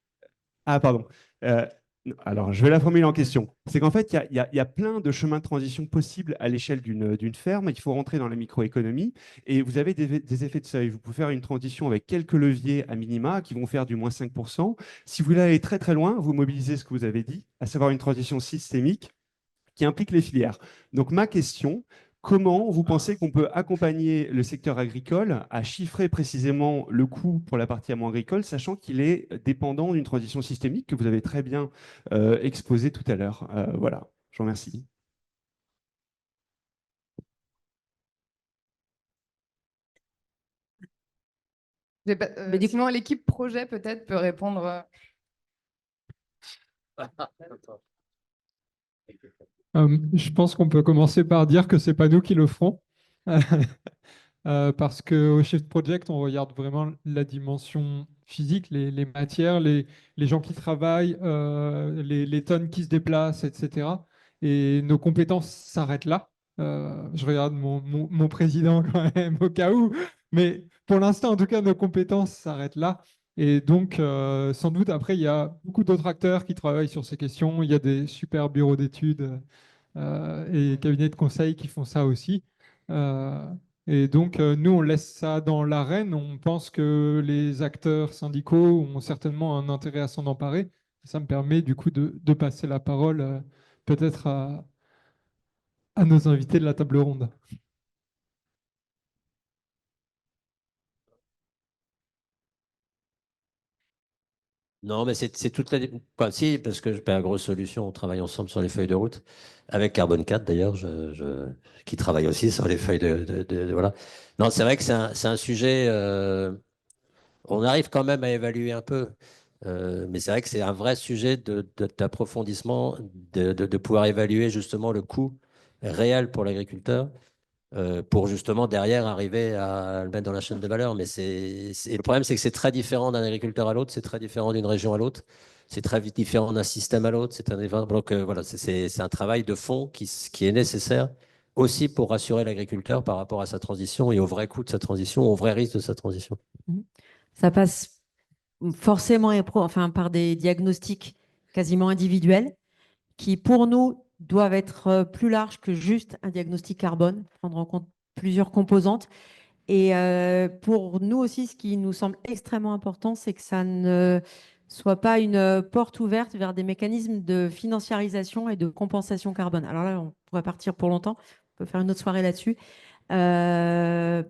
Ah, pardon. Euh, alors, je vais la formuler en question. C'est qu'en fait, il y a plein de chemins de transition possibles à l'échelle d'une ferme. Il faut rentrer dans la microéconomie et vous avez des effets de seuil. Vous pouvez faire une transition avec quelques leviers à minima qui vont faire du moins 5%. Si vous voulez aller très très loin, vous mobilisez ce que vous avez dit, à savoir une transition systémique qui implique les filières. Donc ma question, comment vous pensez qu'on peut accompagner le secteur agricole à chiffrer précisément le coût pour la partie amont agricole, sachant qu'il est dépendant d'une transition systémique que vous avez très bien exposé tout à l'heure. Voilà, je vous remercie. Sinon, l'équipe projet peut-être peut répondre. Je pense qu'on peut commencer par dire que c'est pas nous qui le ferons. Parce qu'au Shift Project, on regarde vraiment la dimension physique, les matières, les gens qui travaillent, les tonnes qui se déplacent, etc. Et nos compétences s'arrêtent là. Je regarde mon président quand même au cas où. Mais pour l'instant, en tout cas, nos compétences s'arrêtent là. Et donc, sans doute, après, il y a beaucoup d'autres acteurs qui travaillent sur ces questions. Il y a des super bureaux d'études et cabinets de conseil qui font ça aussi. Et donc, nous, on laisse ça dans l'arène. On pense que les acteurs syndicaux ont certainement un intérêt à s'en emparer. Ça me permet du coup de passer la parole peut-être à nos invités de la table ronde. Non, mais c'est toute la. Quoi, si, parce que Grosse Solution, on travaille ensemble sur les feuilles de route, avec Carbone 4 d'ailleurs, qui travaille aussi sur les feuilles voilà. Non, c'est vrai que c'est un sujet. On arrive quand même à évaluer un peu, mais c'est vrai que c'est un vrai sujet d'approfondissement, de pouvoir évaluer justement le coût réel pour l'agriculteur, pour justement derrière arriver à le mettre dans la chaîne de valeur. Mais et le problème, c'est que c'est très différent d'un agriculteur à l'autre, c'est très différent d'une région à l'autre, c'est très différent d'un système à l'autre. Donc voilà, c'est un travail de fond qui est nécessaire aussi pour rassurer l'agriculteur par rapport à sa transition et au vrai coût de sa transition, au vrai risque de sa transition. Ça passe forcément enfin, par des diagnostics quasiment individuels qui, pour nous, doivent être plus larges que juste un diagnostic carbone, prendre en compte plusieurs composantes. Et pour nous aussi, ce qui nous semble extrêmement important, c'est que ça ne soit pas une porte ouverte vers des mécanismes de financiarisation et de compensation carbone. Alors là, on pourrait partir pour longtemps, on peut faire une autre soirée là-dessus. Voilà,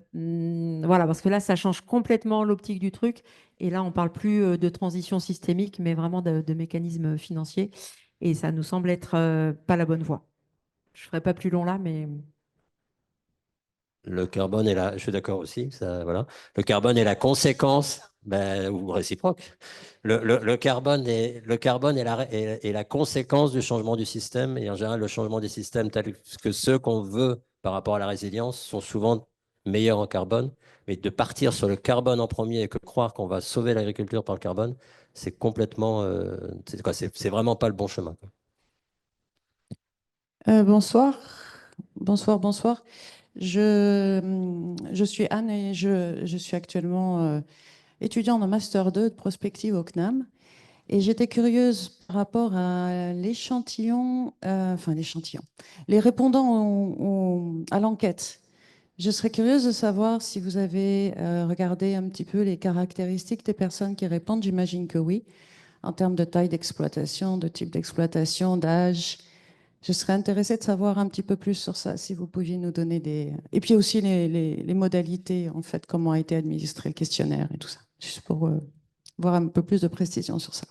parce que là, ça change complètement l'optique du truc. Et là, on ne parle plus de transition systémique, mais vraiment de mécanismes financiers. Et ça nous semble être pas la bonne voie. Je ne ferai pas plus long là, mais Le carbone est je suis d'accord aussi, ça, voilà. Le carbone est la conséquence, ou réciproque. Le carbone est la conséquence du changement du système. Et en général, le changement du système, tel que ceux qu'on veut par rapport à la résilience, sont souvent meilleurs en carbone. Mais de partir sur le carbone en premier et que croire qu'on va sauver l'agriculture par le carbone, c'est complètement. C'est vraiment pas le bon chemin, quoi. Bonsoir, bonsoir. Je suis Anne et je suis actuellement étudiante en Master 2 de prospective au CNAM. Et j'étais curieuse par rapport à l'échantillon, les répondants à l'enquête. Je serais curieuse de savoir si vous avez regardé un petit peu les caractéristiques des personnes qui répondent. J'imagine que oui, en termes de taille d'exploitation, de type d'exploitation, d'âge. Je serais intéressée de savoir un petit peu plus sur ça, si vous pouviez nous donner des... Et puis aussi les modalités, en fait, comment a été administré le questionnaire et tout ça, juste pour voir un peu plus de précision sur ça.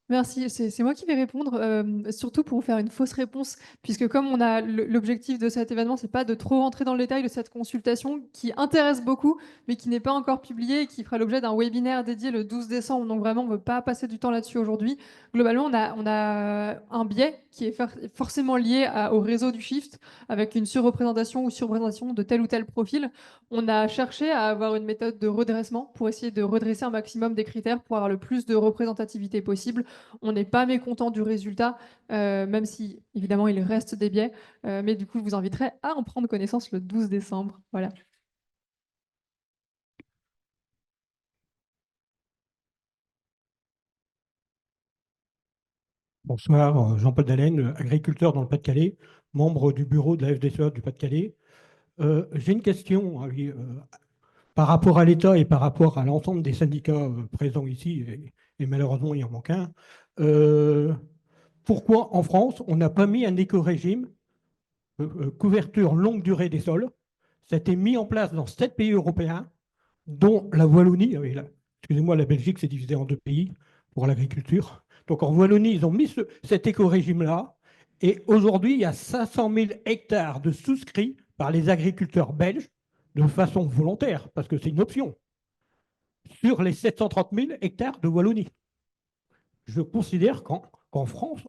Merci, c'est moi qui vais répondre, surtout pour vous faire une fausse réponse, puisque comme on a l'objectif de cet événement, c'est pas de trop rentrer dans le détail de cette consultation qui intéresse beaucoup, mais qui n'est pas encore publiée et qui fera l'objet d'un webinaire dédié le 12 décembre. Donc vraiment, on ne veut pas passer du temps là-dessus aujourd'hui. Globalement, on a un biais qui est forcément lié au réseau du Shift, avec une surreprésentation ou surreprésentation de tel ou tel profil. On a cherché à avoir une méthode de redressement pour essayer de redresser un maximum des critères pour avoir le plus de représentativité possible. On n'est pas mécontent du résultat, même si évidemment il reste des biais. Mais du coup, je vous inviterai à en prendre connaissance le 12 décembre. Voilà. Bonsoir, Jean-Paul Dallène, agriculteur dans le Pas-de-Calais, membre du bureau de la FDSEA du Pas-de-Calais. J'ai une question par rapport à l'État et par rapport à l'ensemble des syndicats présents ici, et malheureusement il en manque un. Pourquoi en France on n'a pas mis un éco-régime, couverture longue durée des sols? Ça a été mis en place dans 7 pays européens, dont la Wallonie. Excusez-moi, la Belgique s'est divisée en 2 pays pour l'agriculture. Donc en Wallonie, ils ont mis cet éco-régime-là. Et aujourd'hui, il y a 500 000 hectares de souscrits par les agriculteurs belges de façon volontaire, parce que c'est une option, sur les 730 000 hectares de Wallonie. Je considère qu'en France,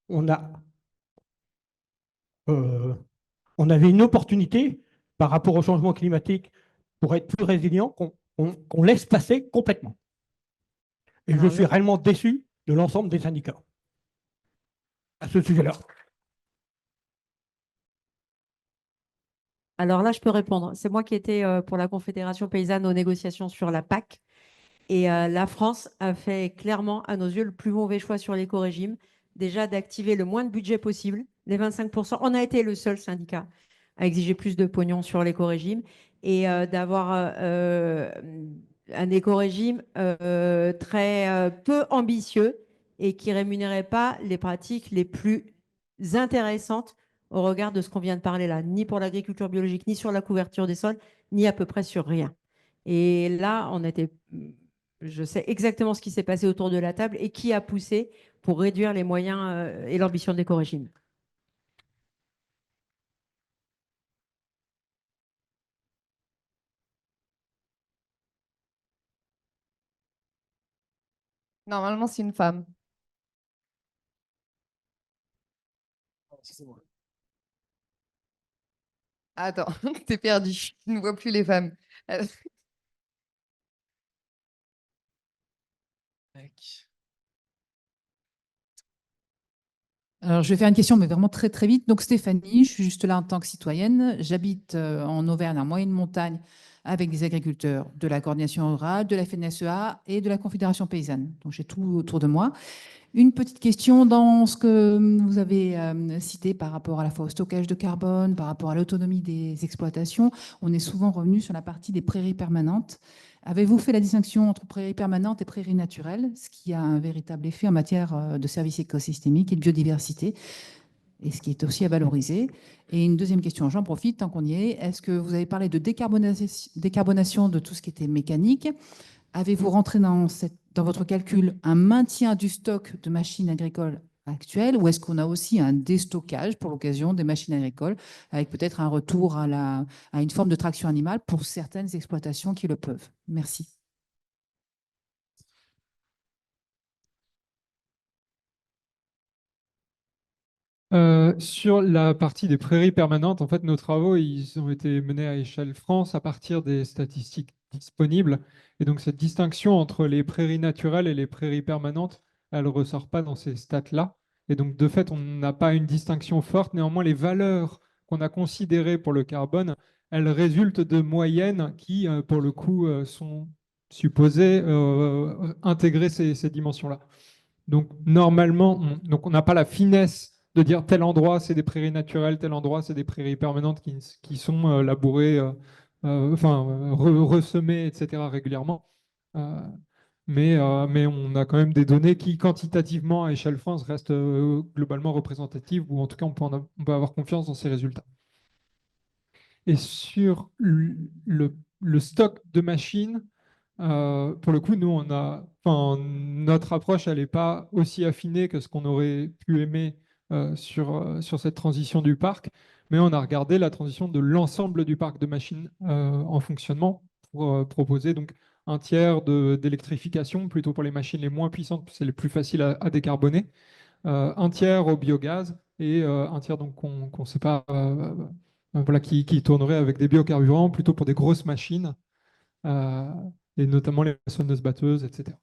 on avait une opportunité par rapport au changement climatique pour être plus résilient qu'on laisse passer complètement. Et je suis réellement déçu de l'ensemble des syndicats à ce sujet-là. alors là, je peux répondre. C'est moi qui étais pour la Confédération paysanne aux négociations sur la PAC. Et la France a fait clairement, à nos yeux, le plus mauvais choix sur l'éco-régime. Déjà, d'activer le moins de budget possible, les 25%. On a été le seul syndicat à exiger plus de pognon sur l'éco-régime et d'avoir un éco-régime très peu ambitieux et qui ne rémunérait pas les pratiques les plus intéressantes au regard de ce qu'on vient de parler là, ni pour l'agriculture biologique, ni sur la couverture des sols, ni à peu près sur rien. Et là, on était je sais exactement ce qui s'est passé autour de la table et qui a poussé pour réduire les moyens et l'ambition de l'éco-régime. Normalement, c'est une femme. Attends, t'es perdu. Je ne vois plus les femmes. Euh, Alors, je vais faire une question, mais vraiment très très vite. Donc, Stéphanie, je suis juste là en tant que citoyenne. J'habite en Auvergne, en moyenne montagne, avec des agriculteurs de la coordination rurale, de la FNSEA et de la Confédération paysanne. Donc, j'ai tout autour de moi. Une petite question dans ce que vous avez cité par rapport à la fois au stockage de carbone, par rapport à l'autonomie des exploitations. On est souvent revenu sur la partie des prairies permanentes. Avez-vous fait la distinction entre prairies permanentes et prairies naturelles, ce qui a un véritable effet en matière de services écosystémiques et de biodiversité, et ce qui est aussi à valoriser? Et une deuxième question, j'en profite tant qu'on y est. Est-ce que vous avez parlé de décarbonation de tout ce qui était mécanique? Avez-vous rentré dans votre calcul un maintien du stock de machines agricoles actuelles, ou est-ce qu'on a aussi un déstockage pour l'occasion des machines agricoles, avec peut-être un retour à une forme de traction animale pour certaines exploitations qui le peuvent? Merci. Sur la partie des prairies permanentes, en fait, nos travaux, ils ont été menés à échelle France à partir des statistiques disponibles. Et donc, cette distinction entre les prairies naturelles et les prairies permanentes, elle ne ressort pas dans ces stats-là. Et donc, de fait, on n'a pas une distinction forte. Néanmoins, les valeurs qu'on a considérées pour le carbone, elles résultent de moyennes qui, pour le coup, sont supposées intégrer ces dimensions-là. Donc, normalement, on n'a pas la finesse de dire tel endroit, c'est des prairies naturelles, tel endroit, c'est des prairies permanentes qui sont labourées, ressemées, etc. régulièrement. Mais on a quand même des données qui, quantitativement, à échelle France, restent globalement représentatives, ou en tout cas, on peut avoir confiance dans ces résultats. Et sur le stock de machines, pour le coup, nous, notre approche, elle n'est pas aussi affinée que ce qu'on aurait pu aimer sur cette transition du parc, mais on a regardé la transition de l'ensemble du parc de machines en fonctionnement pour proposer donc un tiers d'électrification, plutôt pour les machines les moins puissantes, c'est les plus faciles à décarboner, un tiers au biogaz et un tiers donc qu'on ne sait pas, voilà, qui tournerait avec des biocarburants, plutôt pour des grosses machines. Et notamment les moissonneuses batteuses, etc.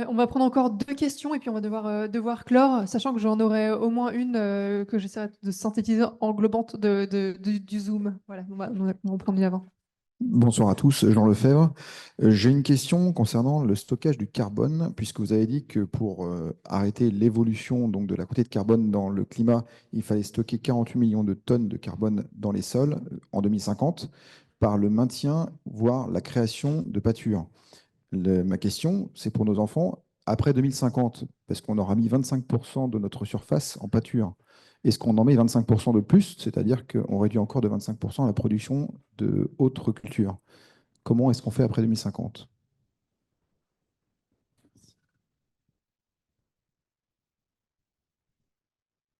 On va prendre encore 2 questions et puis on va devoir clore, sachant que j'en aurai au moins une que j'essaierai de synthétiser englobante du Zoom. Voilà, on va prendre bien avant. Bonsoir à tous, Jean Lefebvre. J'ai une question concernant le stockage du carbone, puisque vous avez dit que pour arrêter l'évolution donc de la quantité de carbone dans le climat, il fallait stocker 48 millions de tonnes de carbone dans les sols en 2050 par le maintien, voire la création de pâtures. Ma question, c'est pour nos enfants, après 2050, parce qu'on aura mis 25% de notre surface en pâture. Est-ce qu'on en met 25% de plus, c'est-à-dire qu'on réduit encore de 25% la production de autres cultures? Comment est-ce qu'on fait après 2050?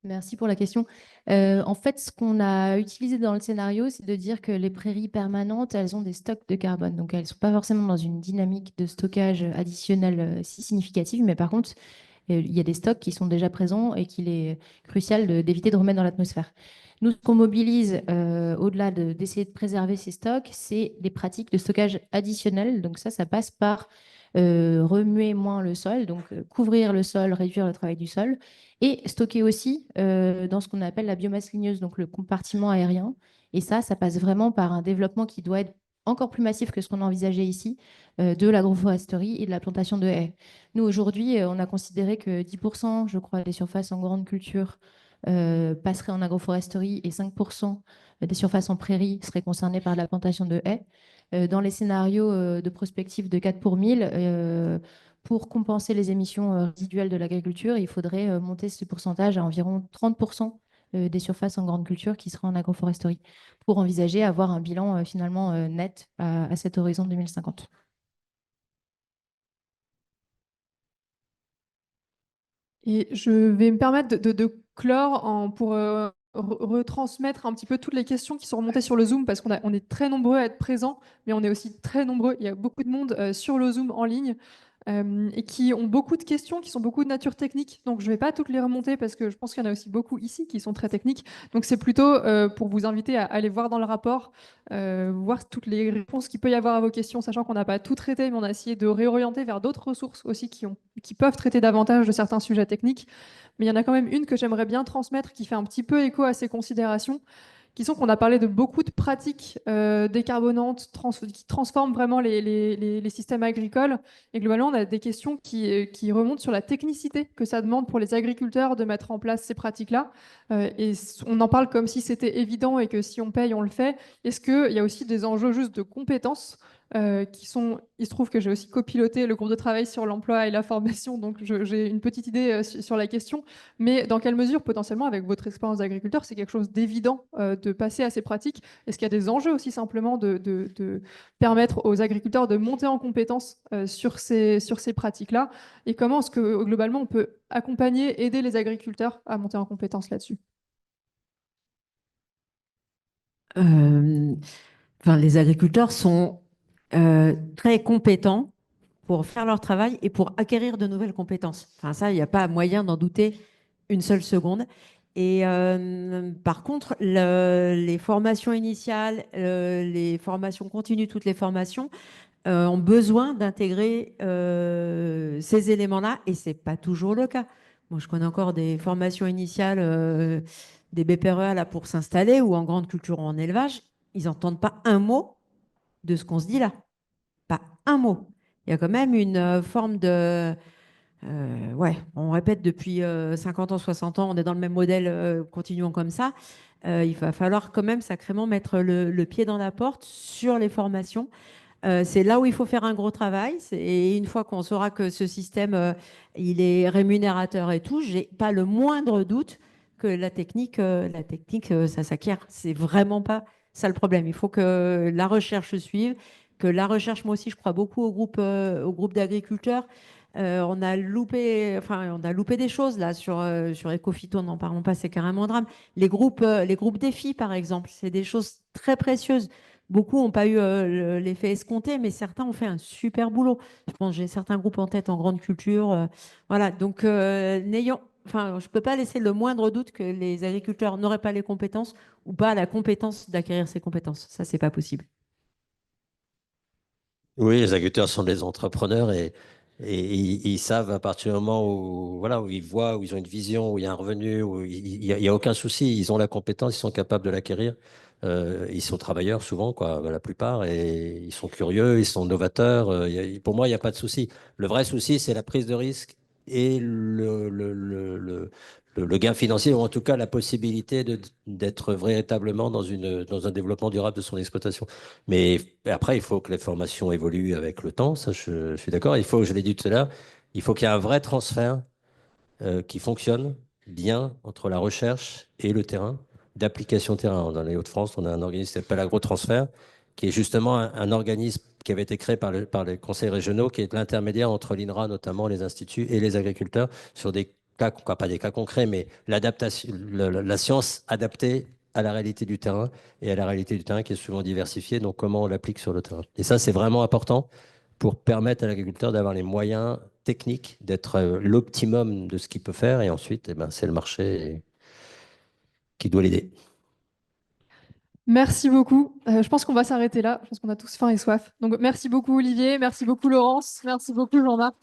Merci pour la question. En fait, ce qu'on a utilisé dans le scénario, c'est de dire que les prairies permanentes, elles ont des stocks de carbone. Donc, elles ne sont pas forcément dans une dynamique de stockage additionnel si significative, mais par contre, il y a des stocks qui sont déjà présents et qu'il est crucial d'éviter de remettre dans l'atmosphère. Nous, ce qu'on mobilise, au-delà d'essayer de préserver ces stocks, c'est des pratiques de stockage additionnel. Donc ça passe par remuer moins le sol, donc couvrir le sol, réduire le travail du sol, et stocker aussi dans ce qu'on appelle la biomasse ligneuse, donc le compartiment aérien. Et ça passe vraiment par un développement qui doit être encore plus massif que ce qu'on envisageait ici, de l'agroforesterie et de la plantation de haies. Nous, aujourd'hui, on a considéré que 10%, je crois, des surfaces en grande culture passeraient en agroforesterie et 5% des surfaces en prairie seraient concernées par la plantation de haies. Dans les scénarios de prospective de 4 pour 1000, pour compenser les émissions résiduelles de l'agriculture, il faudrait monter ce pourcentage à environ 30% des surfaces en grande culture qui sera en agroforesterie pour envisager avoir un bilan finalement net à cet horizon 2050. Et je vais me permettre de clore pour retransmettre un petit peu toutes les questions qui sont remontées sur le Zoom, parce on est très nombreux à être présents, mais on est aussi très nombreux, il y a beaucoup de monde sur le Zoom en ligne, et qui ont beaucoup de questions, qui sont beaucoup de nature technique. Donc, je ne vais pas toutes les remonter parce que je pense qu'il y en a aussi beaucoup ici qui sont très techniques. Donc, c'est plutôt pour vous inviter à aller voir dans le rapport, voir toutes les réponses qu'il peut y avoir à vos questions, sachant qu'on n'a pas tout traité, mais on a essayé de réorienter vers d'autres ressources aussi qui peuvent traiter davantage de certains sujets techniques. Mais il y en a quand même une que j'aimerais bien transmettre qui fait un petit peu écho à ces considérations, qui sont qu'on a parlé de beaucoup de pratiques décarbonantes qui transforment vraiment les systèmes agricoles. Et globalement, on a des questions qui remontent sur la technicité que ça demande pour les agriculteurs de mettre en place ces pratiques-là. Et on en parle comme si c'était évident et que si on paye, on le fait. Est-ce qu'il y a aussi des enjeux juste de compétences qui sont... Il se trouve que j'ai aussi copiloté le groupe de travail sur l'emploi et la formation, donc j'ai une petite idée sur la question. Mais dans quelle mesure, potentiellement, avec votre expérience d'agriculteur, c'est quelque chose d'évident de passer à ces pratiques? Est-ce qu'il y a des enjeux aussi simplement de permettre aux agriculteurs de monter en compétences sur ces pratiques-là? Et comment est-ce que, globalement, on peut accompagner, aider les agriculteurs à monter en compétences là-dessus? Les agriculteurs sont très compétents pour faire leur travail et pour acquérir de nouvelles compétences. Enfin, ça, il n'y a pas moyen d'en douter une seule seconde. Et par contre, les formations initiales, les formations continues, toutes les formations ont besoin d'intégrer ces éléments-là, et ce n'est pas toujours le cas. Moi, je connais encore des formations initiales, des BPREA là, pour s'installer ou en grande culture ou en élevage. Ils n'entendent pas un mot de ce qu'on se dit là. Pas un mot. Il y a quand même une forme de... ouais, on répète depuis 50 ans, 60 ans, on est dans le même modèle, continuons comme ça. Il va falloir quand même sacrément mettre le pied dans la porte sur les formations. C'est là où il faut faire un gros travail. Et une fois qu'on saura que ce système, il est rémunérateur et tout, j'ai pas le moindre doute que la technique, ça s'acquiert. C'est vraiment pas ça le problème. Il faut que la recherche suive, que la recherche, moi aussi, je crois beaucoup au groupe d'agriculteurs. On a loupé des choses là sur Ecophyto, n'en parlons pas, c'est carrément un drame. Les groupes défis, par exemple, c'est des choses très précieuses. Beaucoup n'ont pas eu l'effet escompté, mais certains ont fait un super boulot. Je pense que j'ai certains groupes en tête en grande culture. Voilà, donc je ne peux pas laisser le moindre doute que les agriculteurs n'auraient pas les compétences ou pas la compétence d'acquérir ces compétences. Ça, c'est pas possible. Oui, les agriculteurs sont des entrepreneurs et ils savent à partir du moment où, voilà, où ils voient, où ils ont une vision, où il y a un revenu, où il n'y a aucun souci, ils ont la compétence, ils sont capables de l'acquérir. Ils sont travailleurs souvent, quoi, la plupart, et ils sont curieux, ils sont novateurs. Pour moi, il n'y a pas de souci. Le vrai souci, c'est la prise de risque et le gain financier, ou en tout cas la possibilité d'être véritablement dans un développement durable de son exploitation. Mais après, il faut que les formations évoluent avec le temps, ça je suis d'accord. Il faut, je l'ai dit tout à l'heure, il faut qu'il y ait un vrai transfert qui fonctionne bien entre la recherche et le terrain, d'application terrain. Dans les Hauts-de-France, on a un organisme qui s'appelle AgroTransfert, qui est justement un organisme qui avait été créé par les conseils régionaux, qui est l'intermédiaire entre l'INRA, notamment les instituts, et les agriculteurs, sur des cas, pas des cas concrets, mais l'adaptation, la science adaptée à la réalité du terrain et à la réalité du terrain qui est souvent diversifiée, donc comment on l'applique sur le terrain. Et ça, c'est vraiment important pour permettre à l'agriculteur d'avoir les moyens techniques, d'être l'optimum de ce qu'il peut faire. Et ensuite, eh ben, c'est le marché qui doit l'aider. Merci beaucoup. Je pense qu'on va s'arrêter là. Je pense qu'on a tous faim et soif. Donc, merci beaucoup, Olivier. Merci beaucoup, Laurence. Merci beaucoup, Jean-Marc.